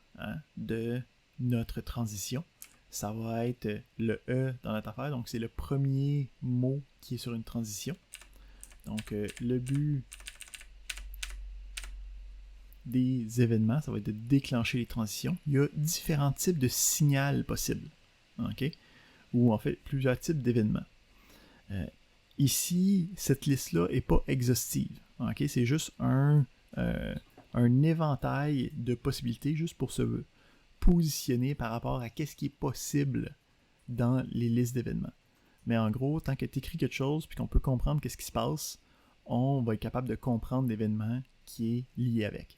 de notre transition. Ça va être le E dans notre affaire, donc c'est le premier mot qui est sur une transition. Donc le but des événements, ça va être de déclencher les transitions. Il y a différents types de signaux possibles, ok? Ou en fait plusieurs types d'événements. Ici, cette liste-là n'est pas exhaustive, ok? C'est juste un éventail de possibilités juste pour se positionner par rapport à qu'est-ce qui est possible dans les listes d'événements. Mais en gros, tant que tu écris quelque chose puis qu'on peut comprendre qu'est-ce qui se passe, on va être capable de comprendre l'événement qui est lié avec.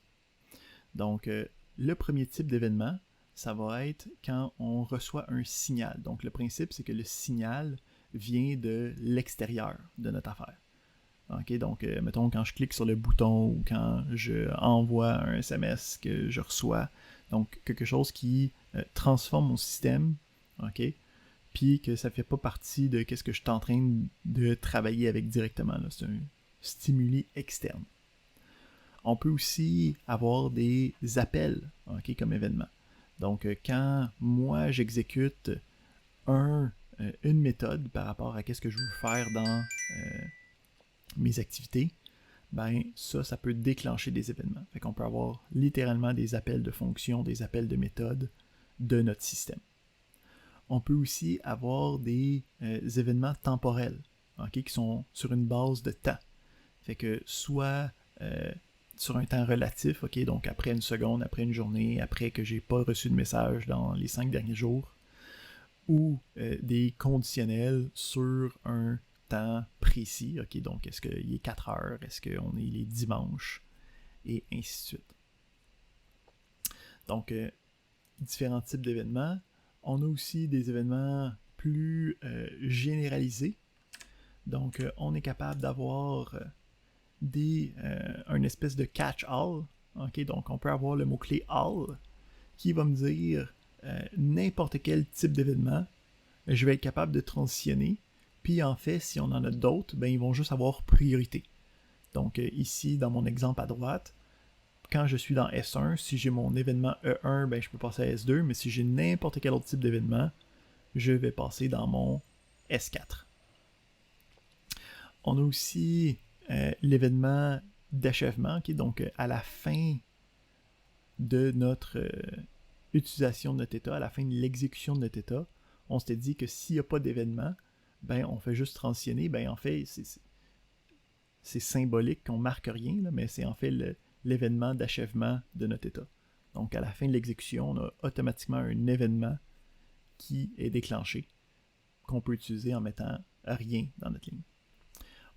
Donc, le premier type d'événement, ça va être quand on reçoit un signal. Donc, le principe, c'est que le signal vient de l'extérieur de notre affaire. OK, donc, mettons, quand je clique sur le bouton ou quand je envoie un SMS que je reçois, donc quelque chose qui transforme mon système, OK, puis que ça ne fait pas partie de ce que je suis en train de travailler avec directement. Là. C'est un stimuli externe. On peut aussi avoir des appels, okay, comme événement. Donc, quand moi, j'exécute une méthode par rapport à ce que je veux faire dans mes activités, ben ça peut déclencher des événements. Fait qu'on peut avoir littéralement des appels de fonctions, des appels de méthodes de notre système. On peut aussi avoir des événements temporels, okay, qui sont sur une base de temps. Fait que soit sur un temps relatif, ok, donc après une seconde, après une journée, après que j'ai pas reçu de message dans les 5 derniers jours, ou des conditionnels sur un temps précis, ok, donc est-ce qu'il est 4 heures, est-ce qu'on est les dimanches, et ainsi de suite. Donc, différents types d'événements. On a aussi des événements plus généralisés. Donc, on est capable d'avoir une espèce de catch-all. Okay? Donc, on peut avoir le mot-clé all qui va me dire n'importe quel type d'événement, je vais être capable de transitionner. Puis, en fait, si on en a d'autres, ben, ils vont juste avoir priorité. Donc, ici, dans mon exemple à droite, quand je suis dans S1, si j'ai mon événement E1, ben, je peux passer à S2, mais si j'ai n'importe quel autre type d'événement, je vais passer dans mon S4. On a aussi l'événement d'achèvement, okay? Donc à la fin de notre utilisation de notre état, à la fin de l'exécution de notre état, on s'était dit que s'il n'y a pas d'événement, ben on fait juste transitionner. Ben en fait, c'est symbolique qu'on marque rien, là, mais c'est en fait l'événement d'achèvement de notre état. Donc à la fin de l'exécution, on a automatiquement un événement qui est déclenché, qu'on peut utiliser en mettant rien dans notre ligne.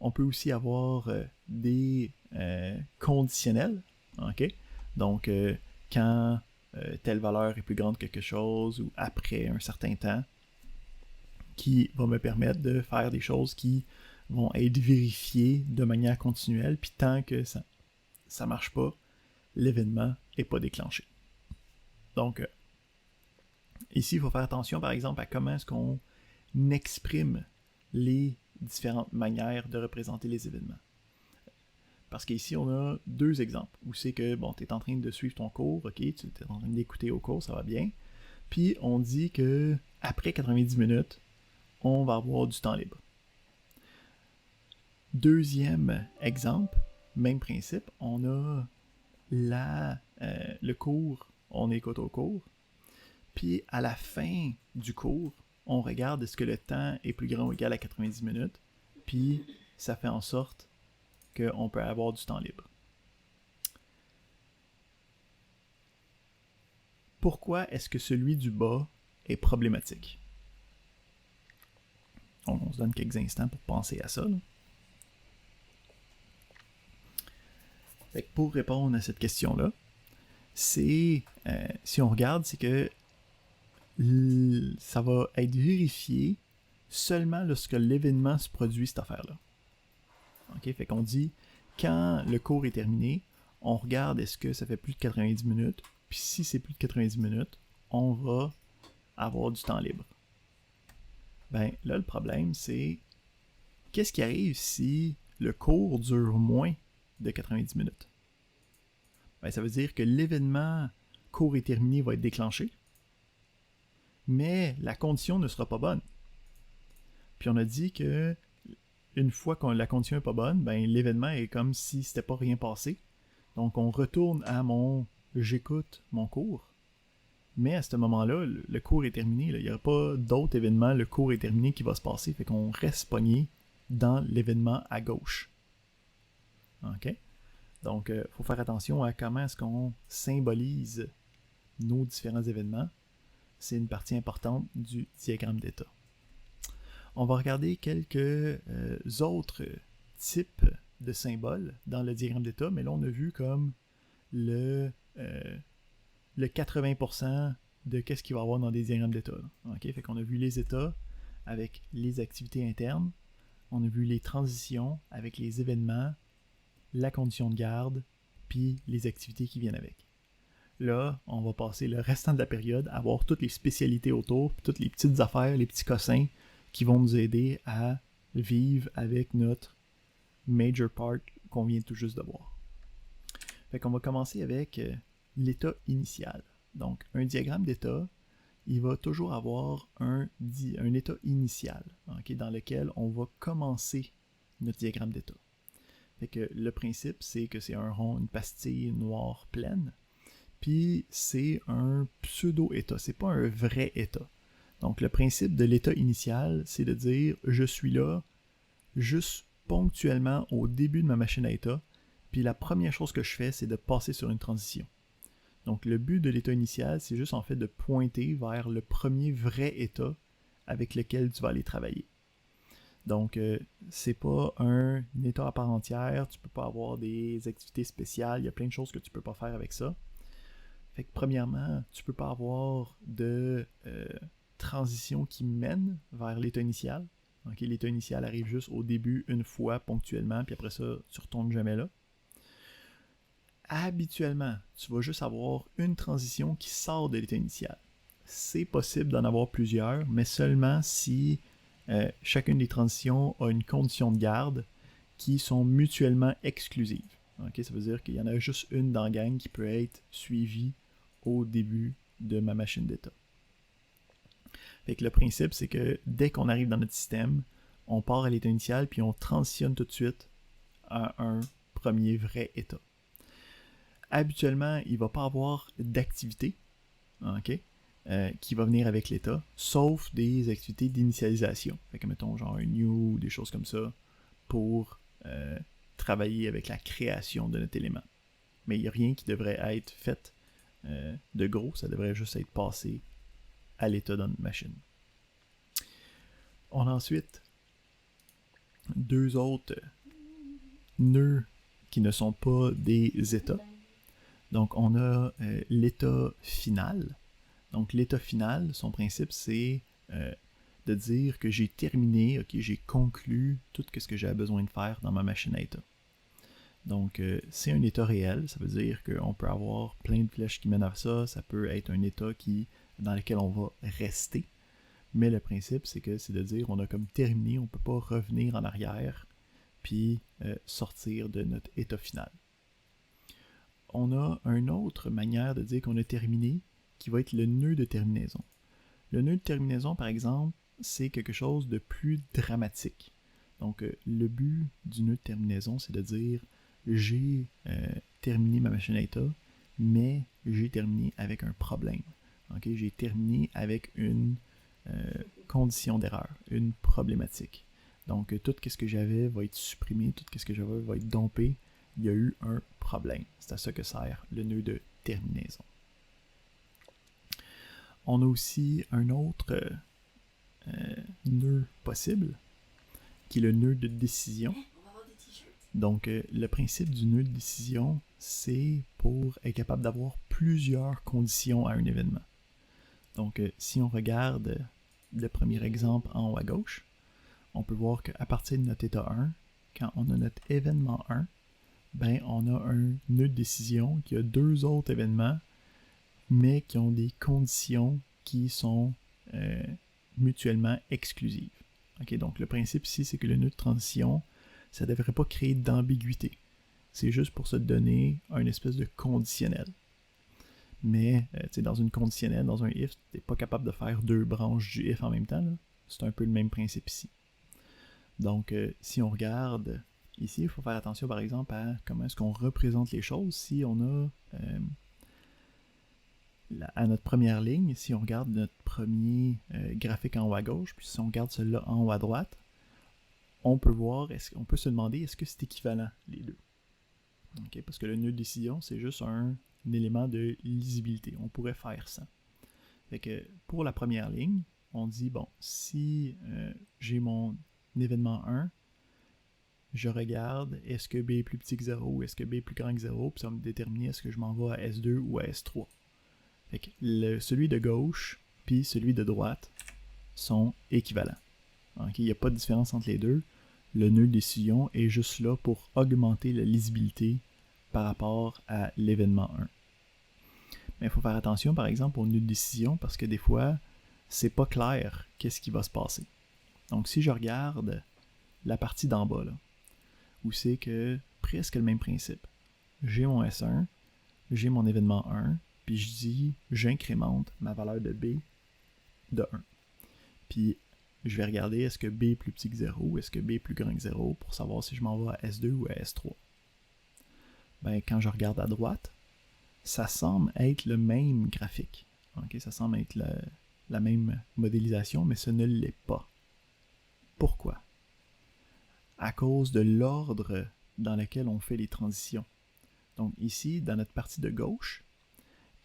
On peut aussi avoir des conditionnels, ok? Donc, quand telle valeur est plus grande que quelque chose ou après un certain temps, qui va me permettre de faire des choses qui vont être vérifiées de manière continuelle, puis tant que ça ne marche pas, l'événement n'est pas déclenché. Donc, Ici, il faut faire attention, par exemple, à comment est-ce qu'on exprime les différentes manières de représenter les événements. Parce qu'ici, on a deux exemples où c'est que, bon, tu es en train de suivre ton cours, ok, tu es en train d'écouter au cours, ça va bien. Puis, on dit que après 90 minutes, on va avoir du temps libre. Deuxième exemple, même principe, on a le cours, on écoute au cours. Puis, à la fin du cours, on regarde est-ce que le temps est plus grand ou égal à 90 minutes. Puis, ça fait en sorte qu'on peut avoir du temps libre. Pourquoi est-ce que celui du bas est problématique? Donc, on se donne quelques instants pour penser à ça. Là. Fait que pour répondre à cette question-là, c'est, si on regarde, c'est que ça va être vérifié seulement lorsque l'événement se produit, cette affaire-là. Okay? Fait qu'on dit, quand le cours est terminé, on regarde est-ce que ça fait plus de 90 minutes, puis si c'est plus de 90 minutes, on va avoir du temps libre. Ben là, le problème, c'est qu'est-ce qui arrive si le cours dure moins de 90 minutes? Ben, ça veut dire que l'événement cours est terminé va être déclenché, mais la condition ne sera pas bonne. Puis on a dit que une fois que la condition n'est pas bonne, ben l'événement est comme si c'était pas rien passé. Donc on retourne à j'écoute mon cours. Mais à ce moment-là, le cours est terminé. Là. Il n'y aura pas d'autres événements, le cours est terminé qui va se passer. Fait qu'on reste pogné dans l'événement à gauche. OK? Donc, il faut faire attention à comment est-ce qu'on symbolise nos différents événements. C'est une partie importante du diagramme d'état. On va regarder quelques autres types de symboles dans le diagramme d'état, mais là, on a vu comme le 80% de qu'est-ce qu'il va y avoir dans des diagrammes d'état. Okay? Fait qu'on a vu les états avec les activités internes, on a vu les transitions avec les événements, la condition de garde, puis les activités qui viennent avec. Là, on va passer le restant de la période à voir toutes les spécialités autour, puis toutes les petites affaires, les petits cossins qui vont nous aider à vivre avec notre major part qu'on vient tout juste de voir. Fait qu'on va commencer avec l'état initial. Donc, un diagramme d'état, il va toujours avoir un état initial, okay, dans lequel on va commencer notre diagramme d'état. Fait que le principe, c'est que c'est un rond, une pastille noire pleine, puis c'est un pseudo-état, c'est pas un vrai état. Donc le principe de l'état initial, c'est de dire je suis là juste ponctuellement au début de ma machine à état, puis la première chose que je fais, c'est de passer sur une transition. Donc le but de l'état initial, c'est juste en fait de pointer vers le premier vrai état avec lequel tu vas aller travailler. Donc, c'est pas un état à part entière, tu peux pas avoir des activités spéciales, il y a plein de choses que tu peux pas faire avec ça. Fait que premièrement, tu peux pas avoir de transition qui mène vers l'état initial. Okay, l'état initial arrive juste au début une fois ponctuellement, puis après ça, tu retournes jamais là. Habituellement, tu vas juste avoir une transition qui sort de l'état initial. C'est possible d'en avoir plusieurs, mais seulement si chacune des transitions a une condition de garde qui sont mutuellement exclusives. Okay? Ça veut dire qu'il y en a juste une dans la gang qui peut être suivie au début de ma machine d'état. Fait que le principe, c'est que dès qu'on arrive dans notre système, on part à l'état initial puis on transitionne tout de suite à un premier vrai état. Habituellement, il ne va pas avoir d'activité. Okay? Qui va venir avec l'état, sauf des activités d'initialisation. Fait que mettons genre un new, des choses comme ça, pour travailler avec la création de notre élément. Mais il n'y a rien qui devrait être fait de gros, ça devrait juste être passé à l'état dans notre machine. On a ensuite deux autres nœuds qui ne sont pas des états. Donc on a l'état final. Donc l'état final, son principe, c'est de dire que j'ai terminé, okay, j'ai conclu tout ce que j'avais besoin de faire dans ma machine à état. Donc c'est un état réel, ça veut dire qu'on peut avoir plein de flèches qui mènent à ça, ça peut être un état qui dans lequel on va rester. Mais le principe, c'est de dire on a comme terminé, on ne peut pas revenir en arrière puis sortir de notre état final. On a une autre manière de dire qu'on a terminé qui va être le nœud de terminaison. Le nœud de terminaison, par exemple, c'est quelque chose de plus dramatique. Donc, le but du nœud de terminaison, c'est de dire j'ai terminé ma machine à état, mais j'ai terminé avec un problème. Okay? J'ai terminé avec une condition d'erreur, une problématique. Donc, tout ce que j'avais va être supprimé, tout ce que j'avais va être dompé. Il y a eu un problème. C'est à ça que sert le nœud de terminaison. On a aussi un autre nœud possible, qui est le nœud de décision. Donc, le principe du nœud de décision, c'est pour être capable d'avoir plusieurs conditions à un événement. Donc, si on regarde le premier exemple en haut à gauche, on peut voir qu'à partir de notre état 1, quand on a notre événement 1, ben, on a un nœud de décision qui a deux autres événements, mais qui ont des conditions qui sont mutuellement exclusives. Okay, donc, le principe ici, c'est que le nœud de transition, ça ne devrait pas créer d'ambiguïté. C'est juste pour se donner un espèce de conditionnel. Mais, dans une conditionnelle, dans un if, tu n'es pas capable de faire deux branches du if en même temps. Là. C'est un peu le même principe ici. Donc, si on regarde ici, il faut faire attention, par exemple, à comment est-ce qu'on représente les choses. Si on a, à notre première ligne, si on regarde notre premier graphique en haut à gauche, puis si on regarde celui-là en haut à droite, on peut voir, on peut se demander, est-ce que c'est équivalent, les deux? Okay, parce que le nœud de décision, c'est juste un élément de lisibilité. On pourrait faire ça. Fait que pour la première ligne, on dit, bon, si j'ai mon événement 1, je regarde, est-ce que B est plus petit que 0 ou est-ce que B est plus grand que 0, puis ça va me déterminer est-ce que je m'en vais à S2 ou à S3. Fait que celui de gauche puis celui de droite sont équivalents. Okay, il n'y a pas de différence entre les deux. Le nœud de décision est juste là pour augmenter la lisibilité par rapport à l'événement 1. Mais il faut faire attention, par exemple, au nœud de décision, parce que des fois, c'est pas clair qu'est-ce qui va se passer. Donc, si je regarde la partie d'en bas, là, où c'est que presque le même principe. J'ai mon S1, j'ai mon événement 1, puis je dis, j'incrémente ma valeur de B de 1. Puis, je vais regarder est-ce que B est plus petit que 0, est-ce que B est plus grand que 0 pour savoir si je m'en vais à S2 ou à S3. Ben, quand je regarde à droite, ça semble être le même graphique. Okay? Ça semble être la même modélisation, mais ce ne l'est pas. Pourquoi? À cause de l'ordre dans lequel on fait les transitions. Donc ici, dans notre partie de gauche,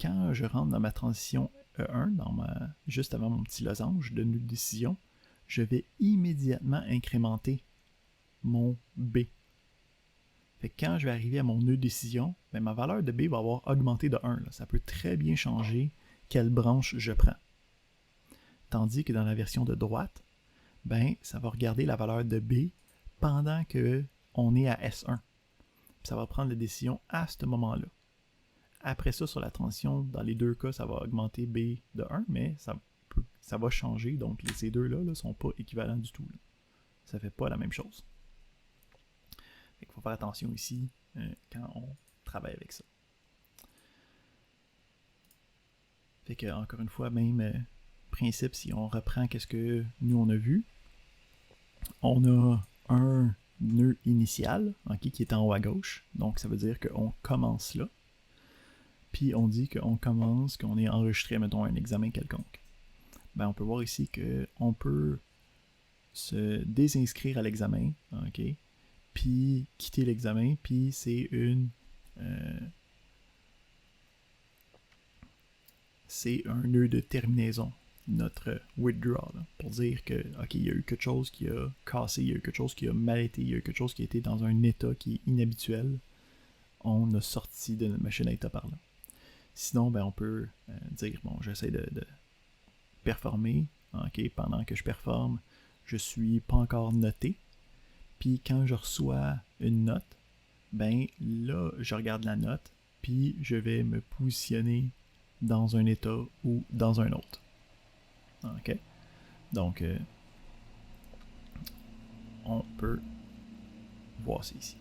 quand je rentre dans ma transition E1, juste avant mon petit losange de nœud de décision, je vais immédiatement incrémenter mon B. Fait que quand je vais arriver à mon nœud de décision, ben ma valeur de B va avoir augmenté de 1. Là. Ça peut très bien changer quelle branche je prends. Tandis que dans la version de droite, ben ça va regarder la valeur de B pendant qu'on est à S1. Ça va prendre la décision à ce moment-là. Après ça, sur la transition, dans les deux cas, ça va augmenter B de 1, mais ça va changer. Donc, ces deux-là ne sont pas équivalents du tout. Là. Ça ne fait pas la même chose. Il faut faire attention ici quand on travaille avec ça. Fait que, encore une fois, même principe, si on reprend qu'est-ce que nous on a vu, on a un nœud initial okay, qui est en haut à gauche. Donc, ça veut dire qu'on commence là. Puis, on dit qu'on est enregistré, mettons, un examen quelconque. Ben, on peut voir ici qu'on peut se désinscrire à l'examen, okay, puis quitter l'examen, puis c'est c'est un nœud de terminaison, notre withdraw, là, pour dire que ok, il y a eu quelque chose qui a cassé, il y a eu quelque chose qui a mal été, il y a eu quelque chose qui a été dans un état qui est inhabituel, on a sorti de notre machine à état par là. Sinon, ben, on peut dire, bon, j'essaie de performer, okay, pendant que je performe, je suis pas encore noté, puis quand je reçois une note, ben là, je regarde la note, puis je vais me positionner dans un état ou dans un autre. OK? Donc, on peut voir ça ici.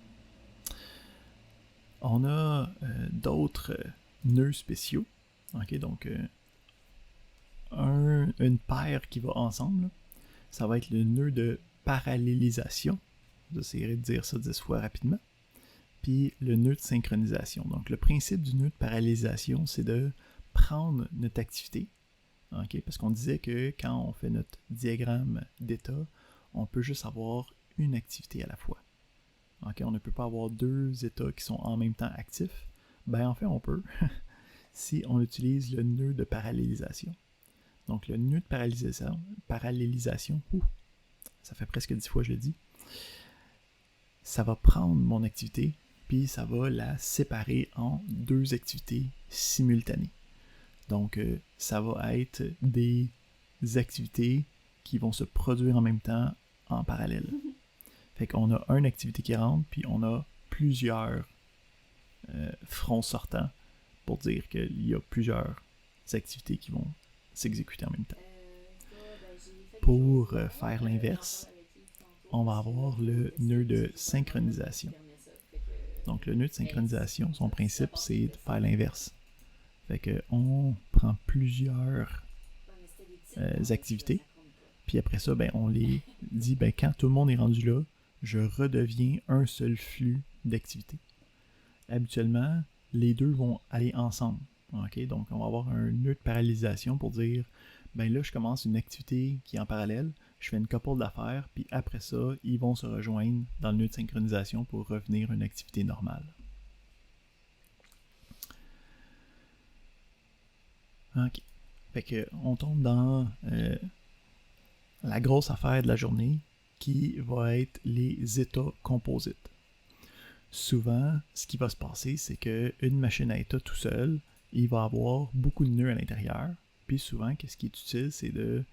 On a d'autres nœuds spéciaux. OK? Donc, une paire qui va ensemble, là, ça va être le nœud de parallélisation. J'essaierai de dire ça 10 fois rapidement. Puis le nœud de synchronisation. Donc, le principe du nœud de parallélisation, c'est de prendre notre activité. Okay? Parce qu'on disait que quand on fait notre diagramme d'état, on peut juste avoir une activité à la fois. Okay? On ne peut pas avoir deux états qui sont en même temps actifs. Ben en fait, on peut si on utilise le nœud de parallélisation. Donc, le nœud de parallélisation, ça fait presque 10 fois que je le dis, ça va prendre mon activité, puis ça va la séparer en deux activités simultanées. Donc, ça va être des activités qui vont se produire en même temps en parallèle. Fait qu'on a une activité qui rentre, puis on a plusieurs fronts sortants pour dire qu'il y a plusieurs activités qui vont s'exécuter en même temps. Pour faire l'inverse, on va avoir le nœud de synchronisation. Donc, le nœud de synchronisation, son principe, c'est de faire l'inverse. Fait qu'on prend plusieurs activités, puis après ça, ben, on les dit, ben, quand tout le monde est rendu là, je redeviens un seul flux d'activités. Habituellement, les deux vont aller ensemble. Okay? Donc, on va avoir un nœud de parallélisation pour dire, ben là, je commence une activité qui est en parallèle, je fais une couple d'affaires, puis après ça, ils vont se rejoindre dans le nœud de synchronisation pour revenir à une activité normale. OK. Fait que on tombe dans la grosse affaire de la journée qui va être les états composites. Souvent, ce qui va se passer, c'est qu'une machine à état tout seul, il va avoir beaucoup de nœuds à l'intérieur. Puis souvent, ce qui est utile, c'est de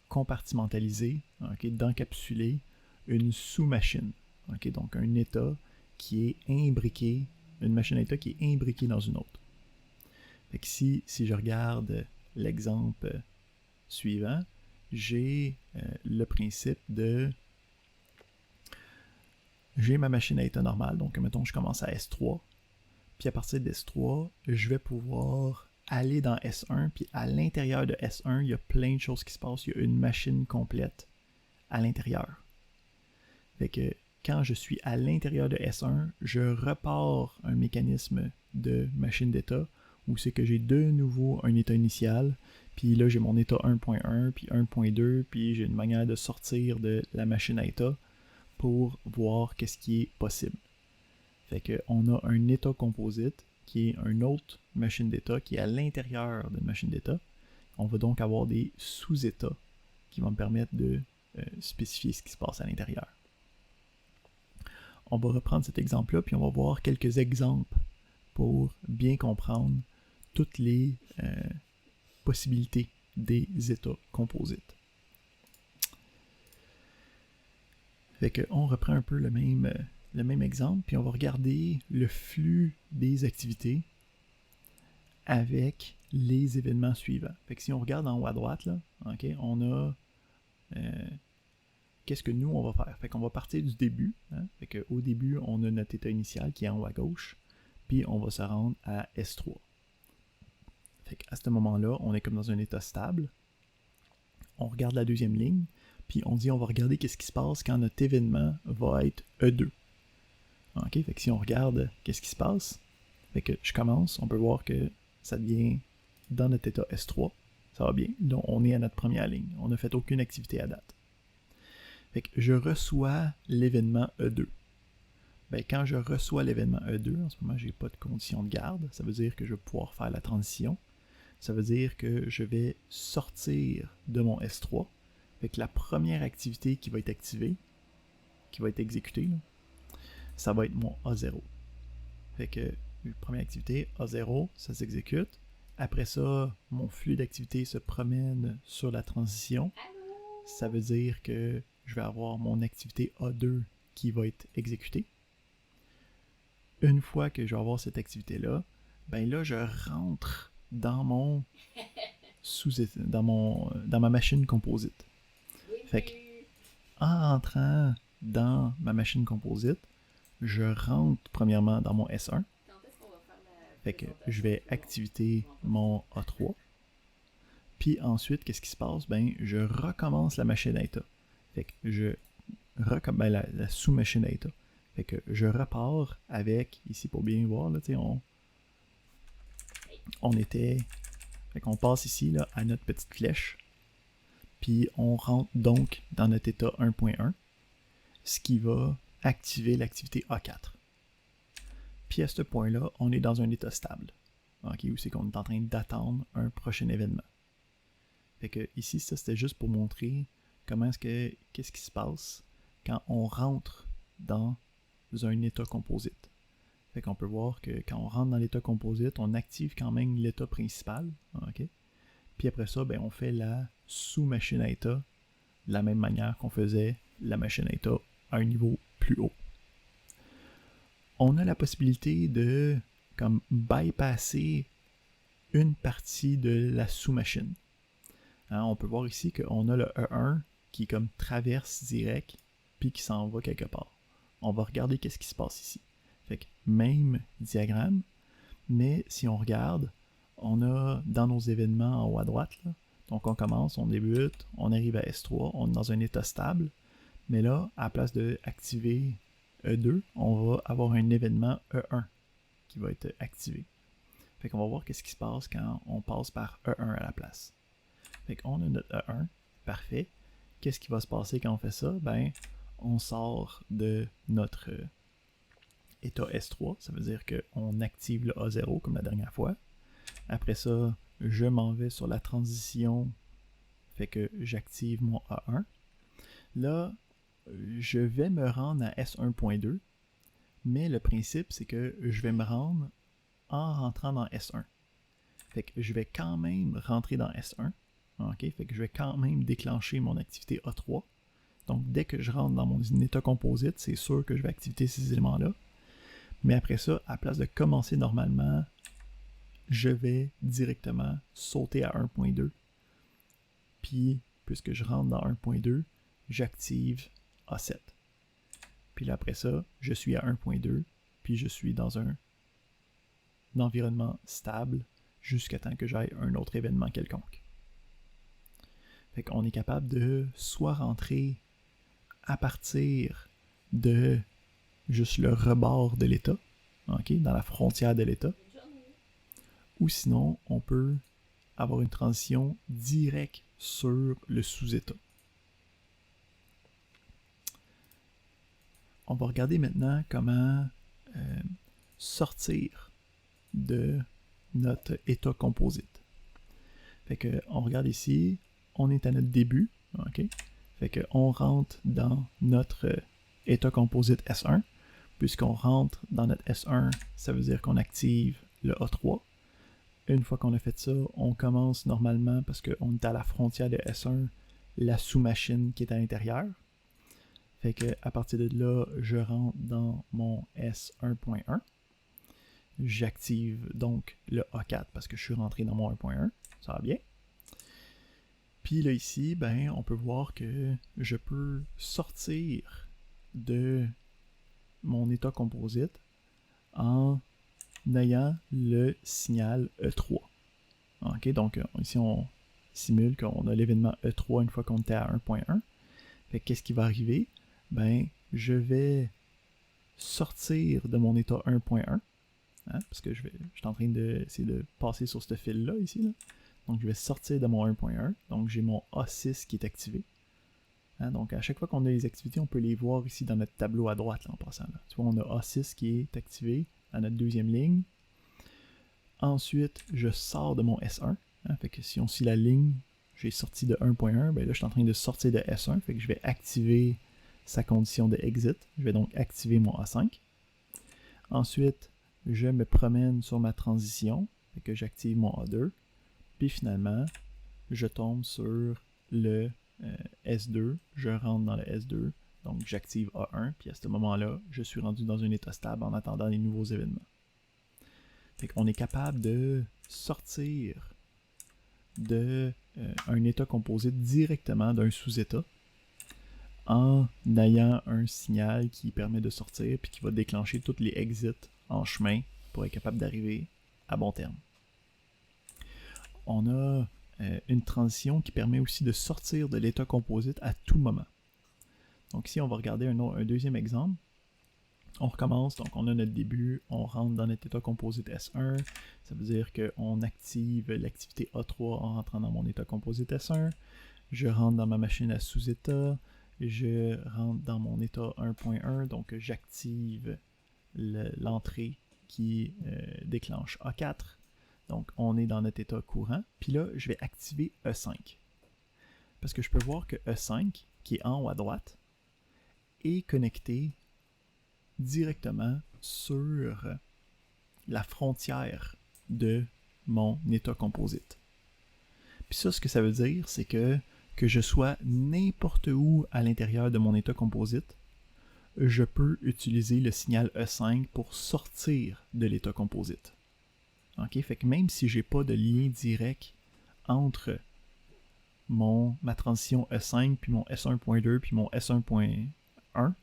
compartimentaliser, okay, d'encapsuler une sous-machine. Okay, donc un état qui est imbriqué, une machine à état qui est imbriquée dans une autre. Fait que si je regarde l'exemple suivant, j'ai le principe de... J'ai ma machine à état normale, donc mettons je commence à S3, puis à partir de S3, je vais pouvoir aller dans S1, puis à l'intérieur de S1, il y a plein de choses qui se passent, il y a une machine complète à l'intérieur. Fait que quand je suis à l'intérieur de S1, je repars un mécanisme de machine d'état où c'est que j'ai de nouveau un état initial, puis là j'ai mon état 1.1, puis 1.2, puis j'ai une manière de sortir de la machine à état pour voir qu'est-ce qui est possible. Fait qu'on a un état composite qui est une autre machine d'état qui est à l'intérieur d'une machine d'état. On va donc avoir des sous-états qui vont me permettre de spécifier ce qui se passe à l'intérieur. On va reprendre cet exemple-là, puis on va voir quelques exemples pour bien comprendre toutes les possibilités des états composites. Fait qu'on reprend un peu le même exemple, puis on va regarder le flux des activités avec les événements suivants. Fait que si on regarde en haut à droite, là, okay, on a qu'est-ce que nous on va faire. Fait qu'on va partir du début. Hein? Fait qu'au début, on a notre état initial qui est en haut à gauche, puis on va se rendre à S3. Fait qu'à ce moment-là, on est comme dans un état stable. On regarde la deuxième ligne, puis on dit on va regarder qu'est-ce qui se passe quand notre événement va être E2. OK, fait que si on regarde qu'est-ce qui se passe, fait que je commence, on peut voir que ça devient dans notre état S3, ça va bien, donc on est à notre première ligne, on n'a fait aucune activité à date. Fait que je reçois l'événement E2. Ben, quand je reçois l'événement E2, en ce moment, je n'ai pas de condition de garde, ça veut dire que je vais pouvoir faire la transition. Ça veut dire que je vais sortir de mon S3. Fait que la première activité qui va être activée, qui va être exécutée, là, ça va être mon A0. Fait que la première activité, A0, ça s'exécute. Après ça, mon flux d'activité se promène sur la transition. Ça veut dire que je vais avoir mon activité A2 qui va être exécutée. Une fois que je vais avoir cette activité-là, ben là, je rentre dans mon dans ma machine composite. Fait que en rentrant dans ma machine composite, je rentre premièrement dans mon S1. Fait que je vais activer mon A3. Puis ensuite, qu'est-ce qui se passe? Ben, je recommence la machine à état. Fait que je recommence la sous-machine à état. Fait que je repars avec, ici pour bien voir, là, on était. Fait qu'on passe ici là, à notre petite flèche. Puis on rentre donc dans notre état 1.1, ce qui va activer l'activité A4. Puis à ce point-là, on est dans un état stable. OK, où c'est qu'on est en train d'attendre un prochain événement. Fait que ici, ça c'était juste pour montrer qu'est-ce qui se passe quand on rentre dans un état composite. Fait qu'on peut voir que quand on rentre dans l'état composite, on active quand même l'état principal. OK? Puis après ça, ben, on fait la sous-machine à état de la même manière qu'on faisait la machine à état à un niveau plus haut. On a la possibilité de comme bypasser une partie de la sous-machine. Hein, on peut voir ici qu'on a le E1 qui comme traverse direct puis qui s'en va quelque part. On va regarder qu'est-ce qui se passe ici. Fait que même diagramme, mais si on regarde, on a dans nos événements en haut à droite, là, donc on commence, on débute, on arrive à S3, on est dans un état stable, mais là, à la place d'activer E2, on va avoir un événement E1 qui va être activé. Fait qu'on va voir qu'est-ce qui se passe quand on passe par E1 à la place. Fait qu'on a notre E1, parfait. Qu'est-ce qui va se passer quand on fait ça? Ben, on sort de notre état S3, ça veut dire qu'on active le A0 comme la dernière fois. Après ça, je m'en vais sur la transition, fait que j'active mon A1. Là, je vais me rendre à S1.2, mais le principe, c'est que je vais me rendre en rentrant dans S1. Fait que je vais quand même rentrer dans S1. OK? Fait que je vais quand même déclencher mon activité A3. Donc, dès que je rentre dans mon état composite, c'est sûr que je vais activer ces éléments-là. Mais après ça, à place de commencer normalement, je vais directement sauter à 1.2. Puis, puisque je rentre dans 1.2, j'active A7. Puis là, après ça, je suis à 1.2, puis je suis dans un environnement stable jusqu'à temps que j'aille un autre événement quelconque. Fait qu'on est capable de soit rentrer à partir de juste le rebord de l'état, okay, dans la frontière de l'état, ou sinon on peut avoir une transition directe sur le sous-état. On va regarder maintenant comment sortir de notre état composite. Fait que on regarde ici, on est à notre début, ok? Fait que on rentre dans notre état composite S1. Puisqu'on rentre dans notre S1, ça veut dire qu'on active le A3. Une fois qu'on a fait ça, on commence normalement, parce qu'on est à la frontière de S1, la sous-machine qui est à l'intérieur. Fait que à partir de là, je rentre dans mon S1.1. J'active donc le A4 parce que je suis rentré dans mon 1.1. Ça va bien. Puis là ici, ben, on peut voir que je peux sortir de mon état composite en ayant le signal E3. Ok, donc ici on simule qu'on a l'événement E3 une fois qu'on était à 1.1. Fait qu'est-ce qui va arriver? Ben, je vais sortir de mon état 1.1, hein, parce que je suis en train d'essayer de passer sur ce fil-là ici. Là. Donc je vais sortir de mon 1.1. Donc j'ai mon A6 qui est activé. Hein, donc à chaque fois qu'on a les activités, on peut les voir ici dans notre tableau à droite là, en passant. Là. Tu vois, on a A6 qui est activé à notre deuxième ligne. Ensuite, je sors de mon S1. Hein, fait que si on suit la ligne, j'ai sorti de 1.1, ben là je suis en train de sortir de S1, fait que je vais activer sa condition de exit. Je vais donc activer mon A5. Ensuite, je me promène sur ma transition, fait que j'active mon A2. Puis finalement, je tombe sur le S2, je rentre dans le S2, donc j'active A1, puis à ce moment-là, je suis rendu dans un état stable en attendant les nouveaux événements. Fait qu'on est capable de sortir de un état composite directement d'un sous-état en ayant un signal qui permet de sortir puis qui va déclencher tous les exits en chemin pour être capable d'arriver à bon terme. On a une transition qui permet aussi de sortir de l'état composite à tout moment. Donc ici, on va regarder un deuxième exemple. On recommence, donc on a notre début, on rentre dans notre état composite S1, ça veut dire qu'on active l'activité A3 en rentrant dans mon état composite S1, je rentre dans ma machine à sous-état, je rentre dans mon état 1.1, donc j'active l'entrée qui déclenche A4, donc on est dans notre état courant, puis là je vais activer E5, parce que je peux voir que E5, qui est en haut à droite, est connecté directement sur la frontière de mon état composite. Puis ça, ce que ça veut dire, c'est que je sois n'importe où à l'intérieur de mon état composite, je peux utiliser le signal E5 pour sortir de l'état composite. Ok, fait que même si j'ai pas de lien direct entre ma transition E5 puis mon S1.2 puis mon S1.1,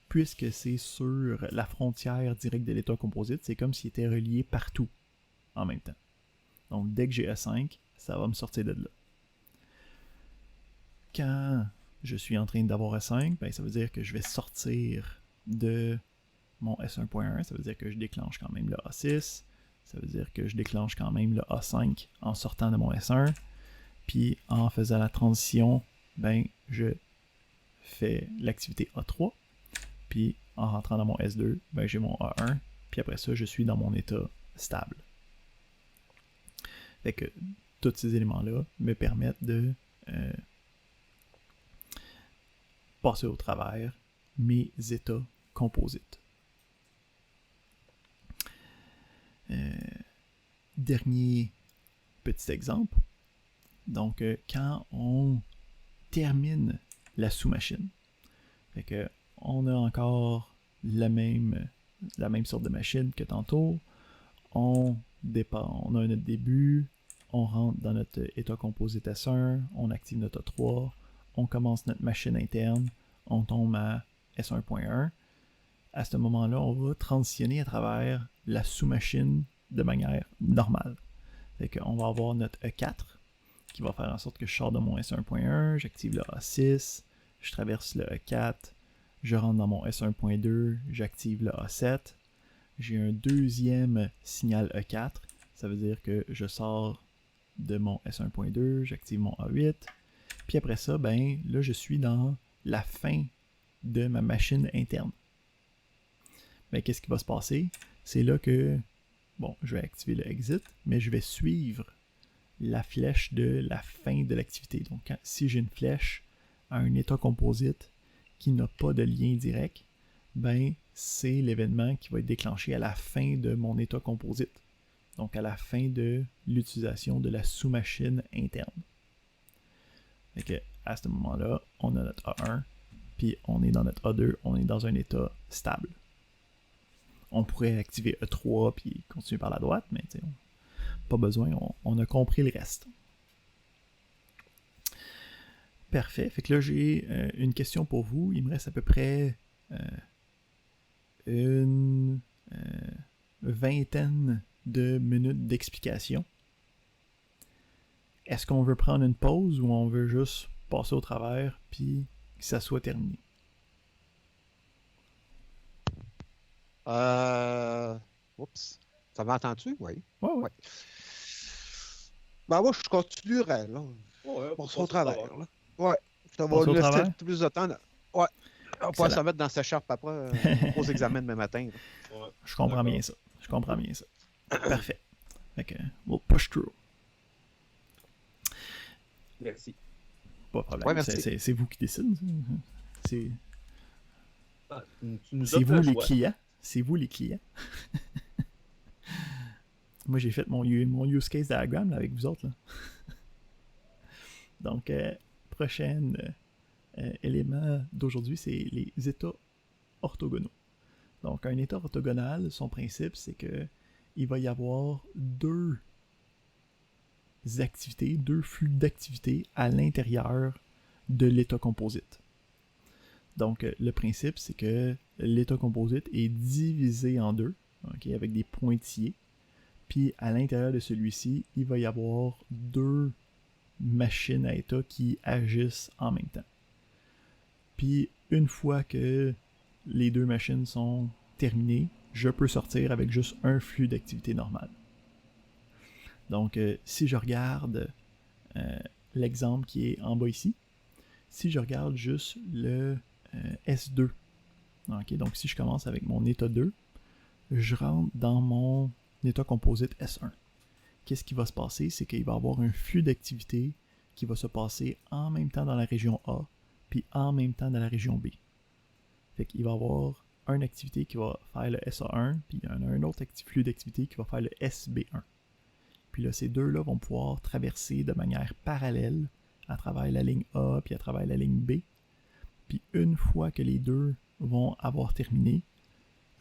puisque c'est sur la frontière directe de l'état composite, c'est comme s'il était relié partout en même temps. Donc dès que j'ai E5, ça va me sortir de là. Quand je suis en train d'avoir E5, ben, ça veut dire que je vais sortir de mon S1.1, ça veut dire que je déclenche quand même le A6, ça veut dire que je déclenche quand même le A5 en sortant de mon S1, puis en faisant la transition, ben, je fais l'activité A3, puis en rentrant dans mon S2, ben, j'ai mon A1, puis après ça, je suis dans mon état stable. Fait que tous ces éléments-là me permettent de passer au travers mes états composites. Dernier petit exemple. Donc, quand on termine la sous-machine, fait que on a encore la même sorte de machine que tantôt. On a notre début, on rentre dans notre état composite S1, on active notre A3, on commence notre machine interne, on tombe à S1.1. À ce moment-là, on va transitionner à travers la sous-machine de manière normale. Fait qu'on va avoir notre E4 qui va faire en sorte que je sors de mon S1.1, j'active le A6, je traverse le E4, je rentre dans mon S1.2, j'active le A7, j'ai un deuxième signal E4, ça veut dire que je sors de mon S1.2, j'active mon A8, puis après ça, ben là je suis dans la fin de ma machine interne. Ben qu'est-ce qui va se passer? C'est là que, bon, je vais activer le exit, mais je vais suivre la flèche de la fin de l'activité. Donc si j'ai une flèche à un état composite qui n'a pas de lien direct, ben c'est l'événement qui va être déclenché à la fin de mon état composite. Donc à la fin de l'utilisation de la sous-machine interne. Fait que à ce moment-là, on a notre A1, puis on est dans notre A2, on est dans un état stable. On pourrait activer E3 puis continuer par la droite, mais pas besoin, on a compris le reste. Parfait. Fait que là, j'ai une question pour vous. Il me reste à peu près une vingtaine de minutes d'explication. Est-ce qu'on veut prendre une pause ou on veut juste passer au travers puis que ça soit terminé? Oups. Ça m'entends-tu? Oui. Ouais. Ben moi, je continuerai, là. Ouais, On sera au travers, là. Ouais. Ça va Passer au nous laisser travers? plus de temps. Ouais. On va se mettre dans sa charpe après aux examens demain matin. Ouais. Je comprends bien ça. Parfait. Fait que, we'll push through. Merci. Pas de problème. Ouais, merci. C'est vous qui décidez. C'est Tu nous c'est offres vous le les choix. clients. C'est vous les clients. Moi, j'ai fait mon use case diagram là, avec vous autres. Là. Donc, prochain élément d'aujourd'hui, c'est les états orthogonaux. Donc, un état orthogonal, son principe, c'est que il va y avoir deux activités, deux flux d'activités à l'intérieur de l'état composite. Donc, le principe, c'est que l'état composite est divisé en deux, okay, avec des pointillés. Puis, à l'intérieur de celui-ci, il va y avoir deux machines à état qui agissent en même temps. Puis, une fois que les deux machines sont terminées, je peux sortir avec juste un flux d'activité normal. Donc, si je regarde l'exemple qui est en bas ici, si je regarde juste le S2, okay, donc si je commence avec mon état 2, je rentre dans mon état composite S1. Qu'est-ce qui va se passer? C'est qu'il va y avoir un flux d'activité qui va se passer en même temps dans la région A, puis en même temps dans la région B. Fait qu'il va y avoir une activité qui va faire le SA1, puis il y en a un autre flux d'activité qui va faire le SB1. Puis là, ces deux-là vont pouvoir traverser de manière parallèle à travers la ligne A, puis à travers la ligne B. Puis une fois que les deux vont avoir terminé,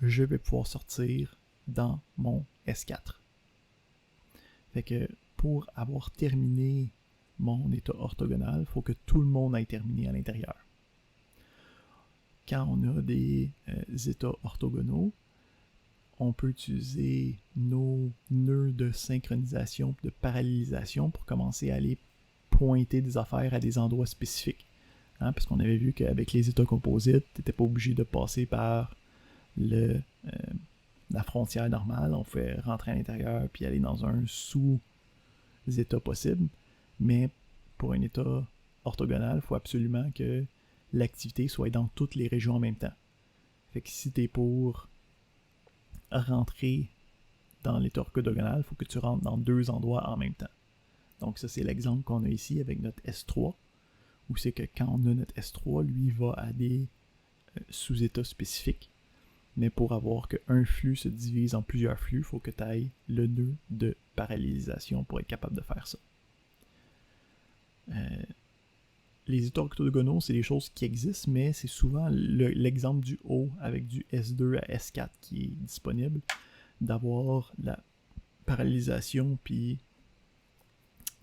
je vais pouvoir sortir dans mon S4. Fait que pour avoir terminé mon état orthogonal, il faut que tout le monde ait terminé à l'intérieur. Quand on a des états orthogonaux, on peut utiliser nos nœuds de synchronisation, de parallélisation pour commencer à aller pointer des affaires à des endroits spécifiques. Hein, parce qu'on avait vu qu'avec les états composites, tu n'étais pas obligé de passer par la frontière normale. On fait rentrer à l'intérieur puis aller dans un sous-état possible. Mais pour un état orthogonal, il faut absolument que l'activité soit dans toutes les régions en même temps. Fait que si tu es pour rentrer dans l'état orthogonal, il faut que tu rentres dans deux endroits en même temps. Donc ça, c'est l'exemple qu'on a ici avec notre S3, où c'est que quand on a notre S3, lui va à des sous-états spécifiques. Mais pour avoir qu'un flux se divise en plusieurs flux, il faut que tu ailles le nœud de parallélisation pour être capable de faire ça. Les états orthogonaux, c'est des choses qui existent, mais c'est souvent l'exemple du haut avec du S2 à S4 qui est disponible, d'avoir la parallélisation puis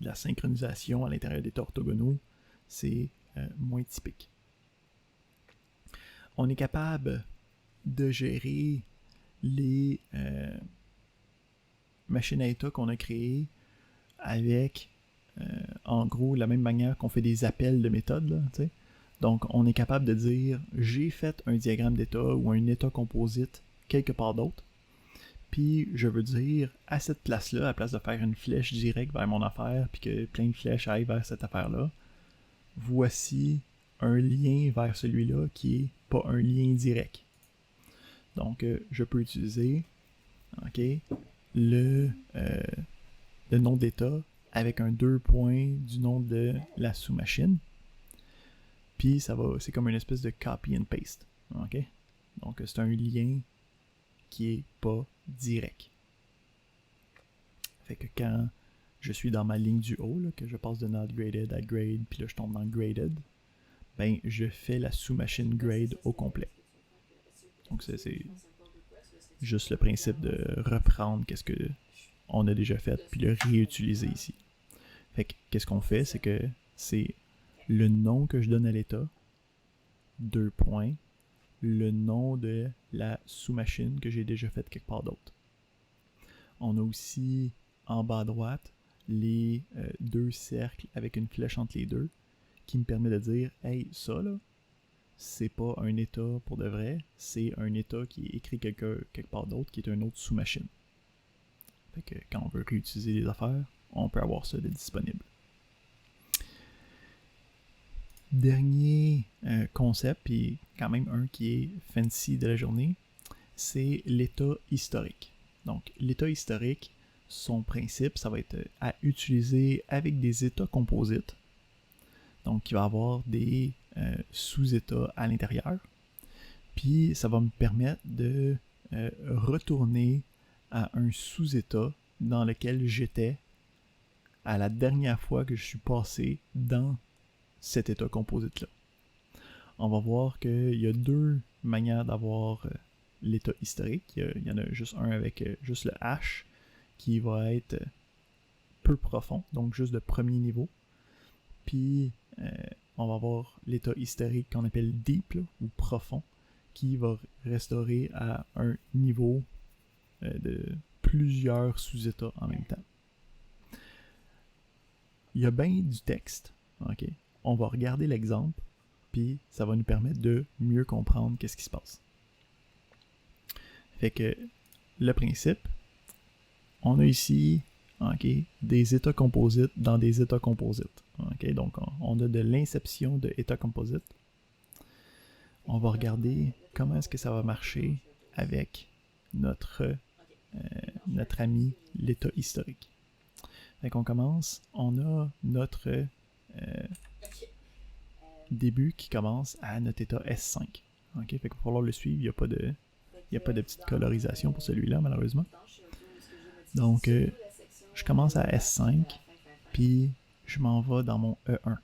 la synchronisation à l'intérieur des états orthogonaux, c'est moins typique. On est capable de gérer les machines à état qu'on a créées avec en gros la même manière qu'on fait des appels de méthode, là, t'sais. Donc on est capable de dire j'ai fait un diagramme d'état ou un état composite quelque part d'autre, puis je veux dire à cette place-là, à la place de faire une flèche directe vers mon affaire puis que plein de flèches aillent vers cette affaire-là, voici un lien vers celui-là qui est pas un lien direct. Donc je peux utiliser le nom d'état avec un 2 points du nom de la sous-machine. Puis c'est comme une espèce de copy and paste. Okay? Donc c'est un lien qui est pas direct. Fait que quand je suis dans ma ligne du haut, là, que je passe de not graded à grade, puis là je tombe dans graded, ben je fais la sous-machine grade au complet. Donc c'est juste le principe de reprendre qu'est-ce que on a déjà fait, puis le réutiliser ici. Fait que, qu'est-ce qu'on fait, c'est que c'est le nom que je donne à l'état, 2 points, le nom de la sous-machine que j'ai déjà faite quelque part d'autre. On a aussi, en bas à droite, les deux cercles avec une flèche entre les deux, qui me permet de dire, hey, ça là, c'est pas un état pour de vrai, c'est un état qui est écrit quelque part d'autre, qui est un autre sous-machine. Fait que quand on veut réutiliser les affaires, on peut avoir ça de disponible. Dernier concept, puis quand même un qui est fancy de la journée, c'est l'état historique. Donc l'état historique, son principe, ça va être à utiliser avec des états composites. Donc il va y avoir des sous-états à l'intérieur. Puis ça va me permettre de retourner à un sous-état dans lequel j'étais à la dernière fois que je suis passé dans cet état composite-là. On va voir qu'il y a deux manières d'avoir l'état historique. Il y en a juste un avec juste le H qui va être peu profond, donc juste de premier niveau. Puis on va avoir l'état historique qu'on appelle deep là, ou profond, qui va restaurer à un niveau de plusieurs sous-états en même temps. Il y a bien du texte, ok? On va regarder l'exemple, puis ça va nous permettre de mieux comprendre qu'est-ce qui se passe. Fait que le principe, on a ici, ok, des états composites dans des états composites. Ok, donc on a de l'inception de états composites. On va regarder comment est-ce que ça va marcher avec notre ami l'état historique. Fait qu'on commence, on a notre début qui commence à notre état S5. Ok, fait qu'il va falloir le suivre, il n'y a pas de petite colorisation pour celui-là malheureusement. Donc je commence à S5, puis je m'en vais dans mon E1.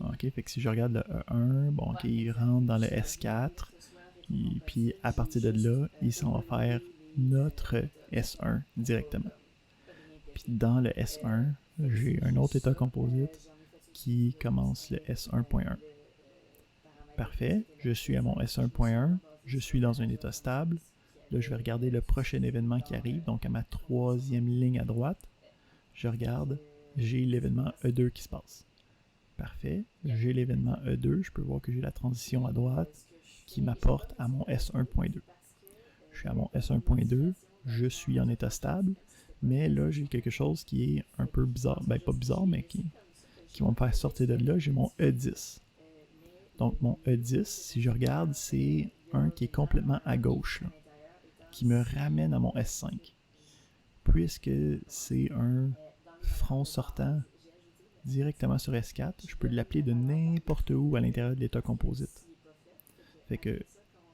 Ok, fait que si je regarde le E1, bon, ok, il rentre dans le S4, et puis à partir de là, il s'en va faire notre S1 directement. Puis dans le S1, j'ai un autre état composite qui commence le S1.1. Parfait, je suis à mon S1.1, je suis dans un état stable. Là, je vais regarder le prochain événement qui arrive, donc à ma troisième ligne à droite. Je regarde, j'ai l'événement E2 qui se passe. Parfait, j'ai l'événement E2, je peux voir que j'ai la transition à droite qui m'apporte à mon S1.2. Je suis à mon S1.2, je suis en état stable, mais là j'ai quelque chose qui est un peu bizarre, ben pas bizarre, mais qui va me faire sortir de là, j'ai mon E10. Donc mon E10, si je regarde, c'est un qui est complètement à gauche, là, qui me ramène à mon S5. Puisque c'est un front sortant directement sur S4, je peux l'appeler de n'importe où à l'intérieur de l'état composite. Fait que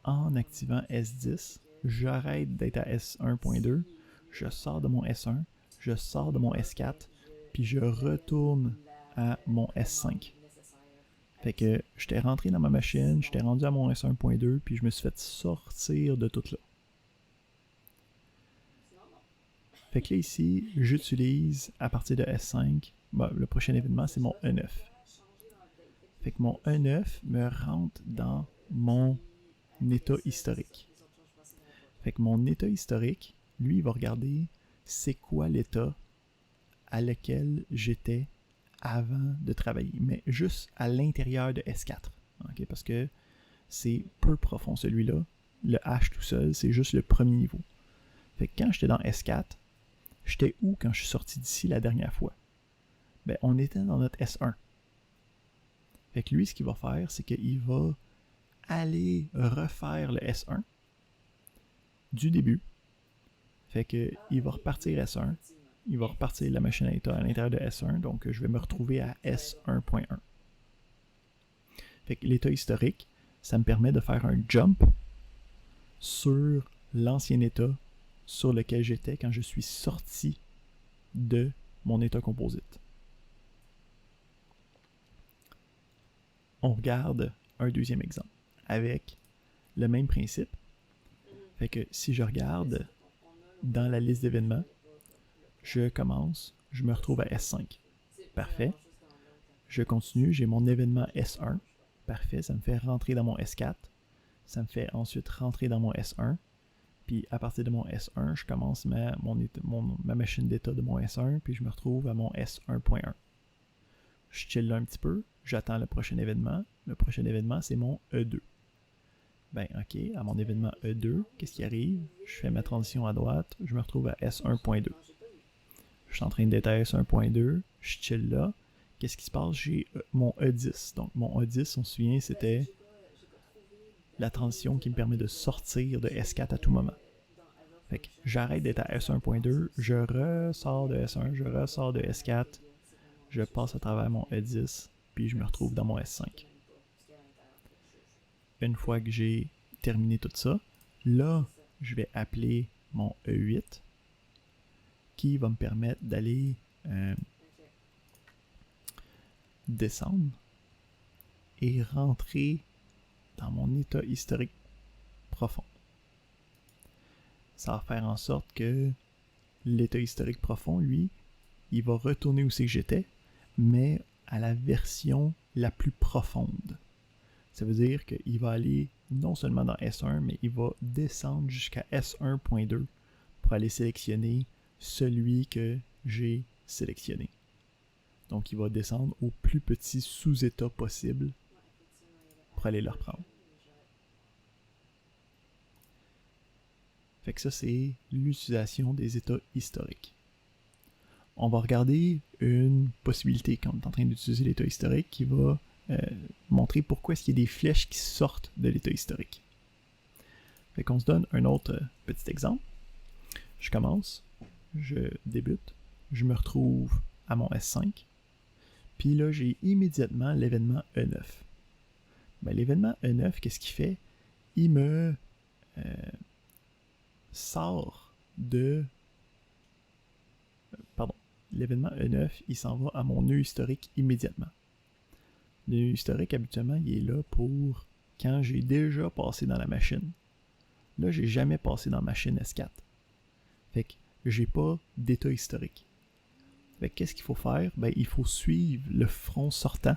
en activant S10, j'arrête d'être à S1.2, je sors de mon S1, je sors de mon S4, puis je retourne à mon S5. Fait que j'étais rentré dans ma machine, j'étais rendu à mon S1.2, puis je me suis fait sortir de tout là. Fait que là ici, j'utilise à partir de S5, le prochain événement c'est mon E9. Fait que mon E9 me rentre dans mon état historique. Fait que mon état historique, lui, il va regarder c'est quoi l'état à lequel j'étais avant de travailler, mais juste à l'intérieur de S4. Okay? Parce que c'est peu profond celui-là. Le H tout seul, c'est juste le premier niveau. Fait que quand j'étais dans S4, j'étais où quand je suis sorti d'ici la dernière fois? Ben, on était dans notre S1. Fait que lui, ce qu'il va faire, c'est qu'il va aller refaire le S1 du début. Fait que il va repartir S1. Il va repartir la machine à état à l'intérieur de S1. Donc, je vais me retrouver à S1.1. Fait que l'état historique, ça me permet de faire un jump sur l'ancien état sur lequel j'étais quand je suis sorti de mon état composite. On regarde un deuxième exemple avec le même principe. Fait que si je regarde dans la liste d'événements, je commence, je me retrouve à S5. Parfait. Je continue, j'ai mon événement S1. Parfait, ça me fait rentrer dans mon S4. Ça me fait ensuite rentrer dans mon S1. Puis à partir de mon S1, je commence ma machine d'état de mon S1, puis je me retrouve à mon S1.1. Je chill là un petit peu, j'attends le prochain événement. Le prochain événement, c'est mon E2. Ben ok, à mon événement E2, qu'est-ce qui arrive? Je fais ma transition à droite, je me retrouve à S1.2. Je suis en train d'être à S1.2, je chill là. Qu'est-ce qui se passe? J'ai mon E10. Donc mon E10, on se souvient, c'était la transition qui me permet de sortir de S4 à tout moment. Fait que j'arrête d'être à S1.2, je ressors de S1, je ressors de S4, je passe à travers mon E10, puis je me retrouve dans mon S5. Une fois que j'ai terminé tout ça, là, je vais appeler mon E8, qui va me permettre d'aller descendre et rentrer dans mon état historique profond. ça va faire en sorte que l'état historique profond, lui, il va retourner où c'est que j'étais, mais à la version la plus profonde. Ça veut dire qu'il va aller non seulement dans S1, mais il va descendre jusqu'à S1.2 pour aller sélectionner celui que j'ai sélectionné. Donc il va descendre au plus petit sous-état possible pour aller le reprendre. Fait que ça, c'est l'utilisation des états historiques. On va regarder une possibilité quand on est en train d'utiliser l'état historique qui va montrer pourquoi est-ce qu'il y a des flèches qui sortent de l'état historique. Fait qu'on se donne un autre petit exemple. Je commence, je débute, je me retrouve à mon S5, puis là j'ai immédiatement l'événement E9. Ben, l'événement E9, qu'est-ce qu'il fait? Il me sort de... Pardon. L'événement E9, il s'en va à mon nœud historique immédiatement. Le nœud historique, habituellement, il est là pour quand j'ai déjà passé dans la machine. Là, j'ai jamais passé dans la machine S4. Fait que j'ai pas d'état historique. Fait que qu'est-ce qu'il faut faire? Ben, il faut suivre le front sortant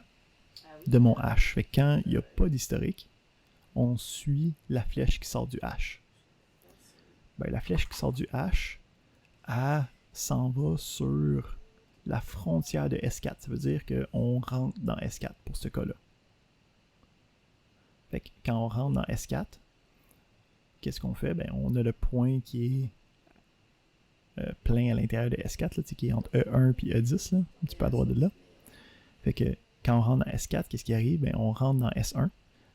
de mon H. Fait que quand il n'y a pas d'historique, on suit la flèche qui sort du H. Ben, la flèche qui sort du H, elle s'en va sur la frontière de S4. Ça veut dire qu'on rentre dans S4 pour ce cas-là. Fait que quand on rentre dans S4, qu'est-ce qu'on fait? Ben, on a le point qui est plein à l'intérieur de S4, là, qui est entre E1 et E10, là, un petit peu à droite de là. Fait que quand on rentre dans S4, qu'est-ce qui arrive? Ben, on rentre dans S1.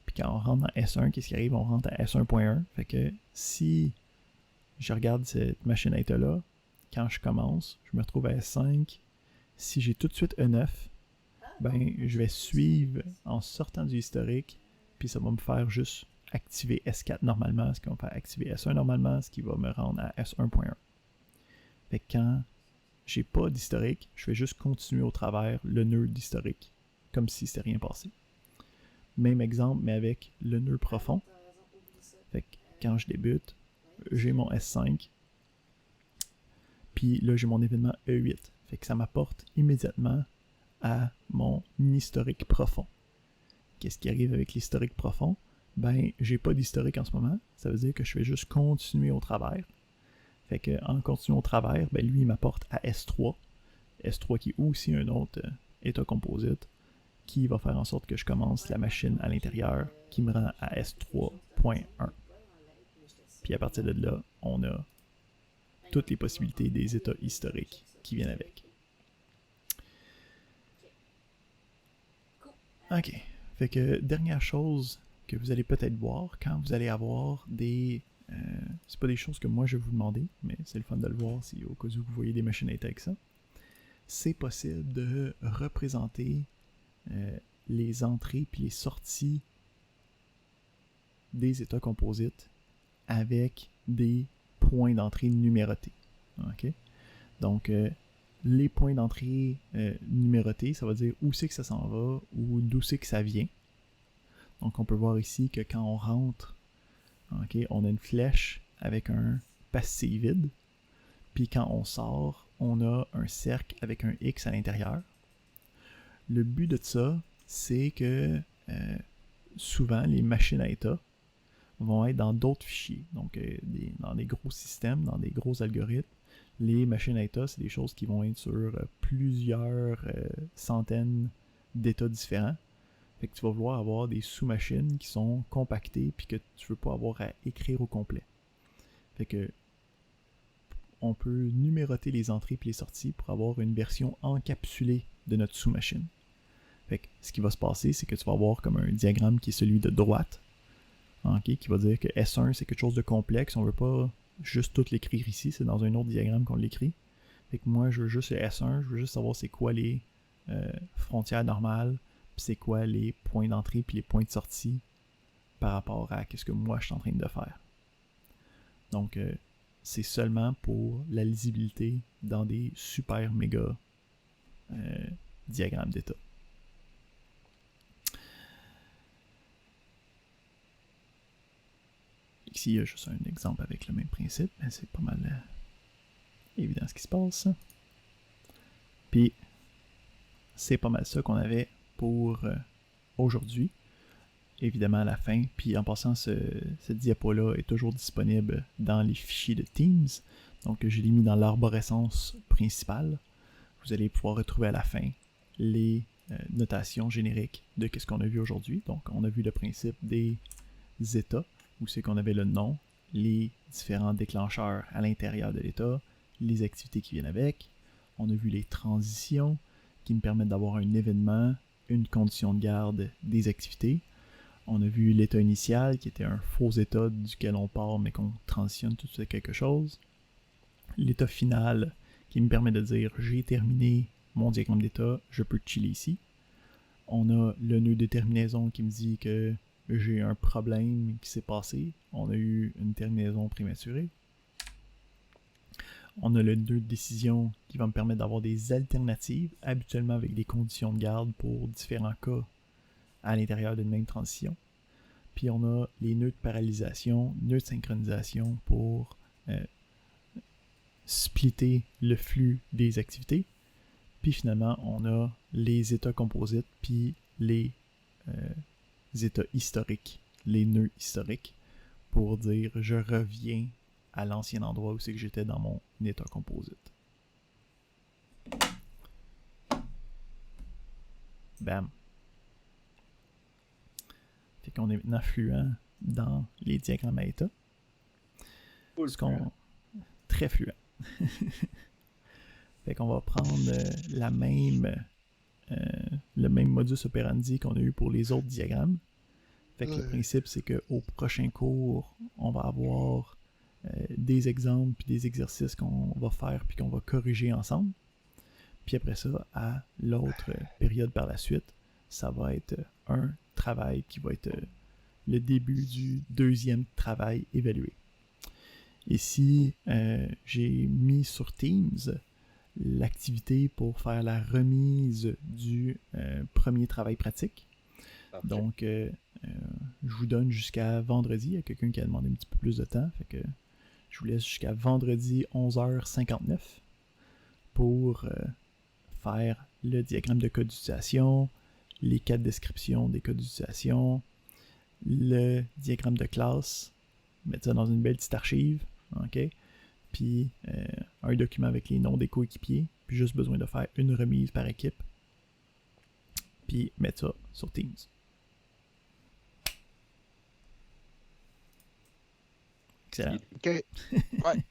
Puis quand on rentre dans S1, qu'est-ce qui arrive? On rentre à S1.1. Fait que si je regarde cette machine à état-là, quand je commence, je me retrouve à S5. Si j'ai tout de suite E9, ben, je vais suivre en sortant du historique, puis ça va me faire juste activer S4 normalement, ce qui va me faire activer S1 normalement, ce qui va me rendre à S1.1. Fait que quand j'ai pas d'historique, je vais juste continuer au travers le nœud d'historique, comme si c'était rien passé. Même exemple, mais avec le nœud profond. Fait que quand je débute, j'ai mon S5, puis là j'ai mon événement E8. Fait que ça m'apporte immédiatement à mon historique profond. Qu'est-ce qui arrive avec l'historique profond? Ben, j'ai pas d'historique en ce moment. Ça veut dire que je vais juste continuer au travers. Fait que en continuant au travers, ben lui il m'apporte à S3. S3 qui est aussi un autre état composite qui va faire en sorte que je commence la machine à l'intérieur qui me rend à S3.1. Puis à partir de là, on a toutes les possibilités des états historiques qui viennent avec. Ok. Fait que dernière chose que vous allez peut-être voir quand vous allez avoir des... c'est pas des choses que moi je vais vous demander, mais c'est le fun de le voir si au cas où vous voyez des machines à état avec ça. C'est possible de représenter les entrées puis les sorties des états composites avec des points d'entrée numérotés. Okay? Donc, les points d'entrée numérotés, ça veut dire où c'est que ça s'en va ou d'où c'est que ça vient. Donc, on peut voir ici que quand on rentre, okay, on a une flèche avec un pastis vide. Puis quand on sort, on a un cercle avec un X à l'intérieur. Le but de ça, c'est que souvent, les machines à état vont être dans d'autres fichiers. Donc, dans des gros systèmes, dans des gros algorithmes, les machines à état, c'est des choses qui vont être sur plusieurs centaines d'états différents. Fait que tu vas vouloir avoir des sous-machines qui sont compactées puis que tu veux pas avoir à écrire au complet. Fait que on peut numéroter les entrées et les sorties pour avoir une version encapsulée de notre sous-machine. Fait que ce qui va se passer, c'est que tu vas avoir comme un diagramme qui est celui de droite, okay, qui va dire que S1 c'est quelque chose de complexe, on veut pas juste tout l'écrire ici, c'est dans un autre diagramme qu'on l'écrit. Fait que moi je veux juste le S1, je veux juste savoir c'est quoi les frontières normales, puis c'est quoi les points d'entrée puis les points de sortie par rapport à ce que moi je suis en train de faire. Donc c'est seulement pour la lisibilité dans des super méga diagrammes d'état. Ici, il y a juste un exemple avec le même principe, mais c'est pas mal évident ce qui se passe. Puis, c'est pas mal ça qu'on avait pour aujourd'hui. Évidemment, à la fin. Puis, en passant, cette diapo-là est toujours disponible dans les fichiers de Teams. Donc, je l'ai mis dans l'arborescence principale. Vous allez pouvoir retrouver à la fin les notations génériques de ce qu'on a vu aujourd'hui. Donc, on a vu le principe des états, où c'est qu'on avait le nom, les différents déclencheurs à l'intérieur de l'état, les activités qui viennent avec. On a vu les transitions qui me permettent d'avoir un événement, une condition de garde, des activités. On a vu l'état initial qui était un faux état duquel on part mais qu'on transitionne tout de suite à quelque chose. L'état final qui me permet de dire j'ai terminé mon diagramme d'état, je peux chiller ici. On a le nœud de terminaison qui me dit que j'ai un problème qui s'est passé. On a eu une terminaison prématurée. On a le nœud de décision qui va me permettre d'avoir des alternatives, habituellement avec des conditions de garde pour différents cas à l'intérieur d'une même transition. Puis on a les nœuds de paralysation, nœuds de synchronisation pour splitter le flux des activités. Puis finalement, on a les états composites, puis les états historiques, les nœuds historiques, pour dire je reviens à l'ancien endroit où c'est que j'étais dans mon état composite. Bam. Fait qu'on est maintenant fluent dans les diagrammes à état. Très fluent. Fait qu'on va prendre le même modus operandi qu'on a eu pour les autres diagrammes. Fait que le principe, c'est qu'au prochain cours, on va avoir des exemples puis des exercices qu'on va faire puis qu'on va corriger ensemble. Puis après ça, à l'autre période par la suite, ça va être un travail qui va être le début du deuxième travail évalué. Ici, j'ai mis sur Teams l'activité pour faire la remise du premier travail pratique. Parfait. Donc, je vous donne jusqu'à vendredi. Il y a quelqu'un qui a demandé un petit peu plus de temps. Fait que je vous laisse jusqu'à vendredi 11h59 pour faire le diagramme de code d'utilisation, les 4 descriptions des codes d'utilisation, le diagramme de classe, mettre ça dans une belle petite archive, ok? Puis un document avec les noms des coéquipiers, puis juste besoin de faire une remise par équipe, puis mettre ça sur Teams. Excellent. OK. Ouais.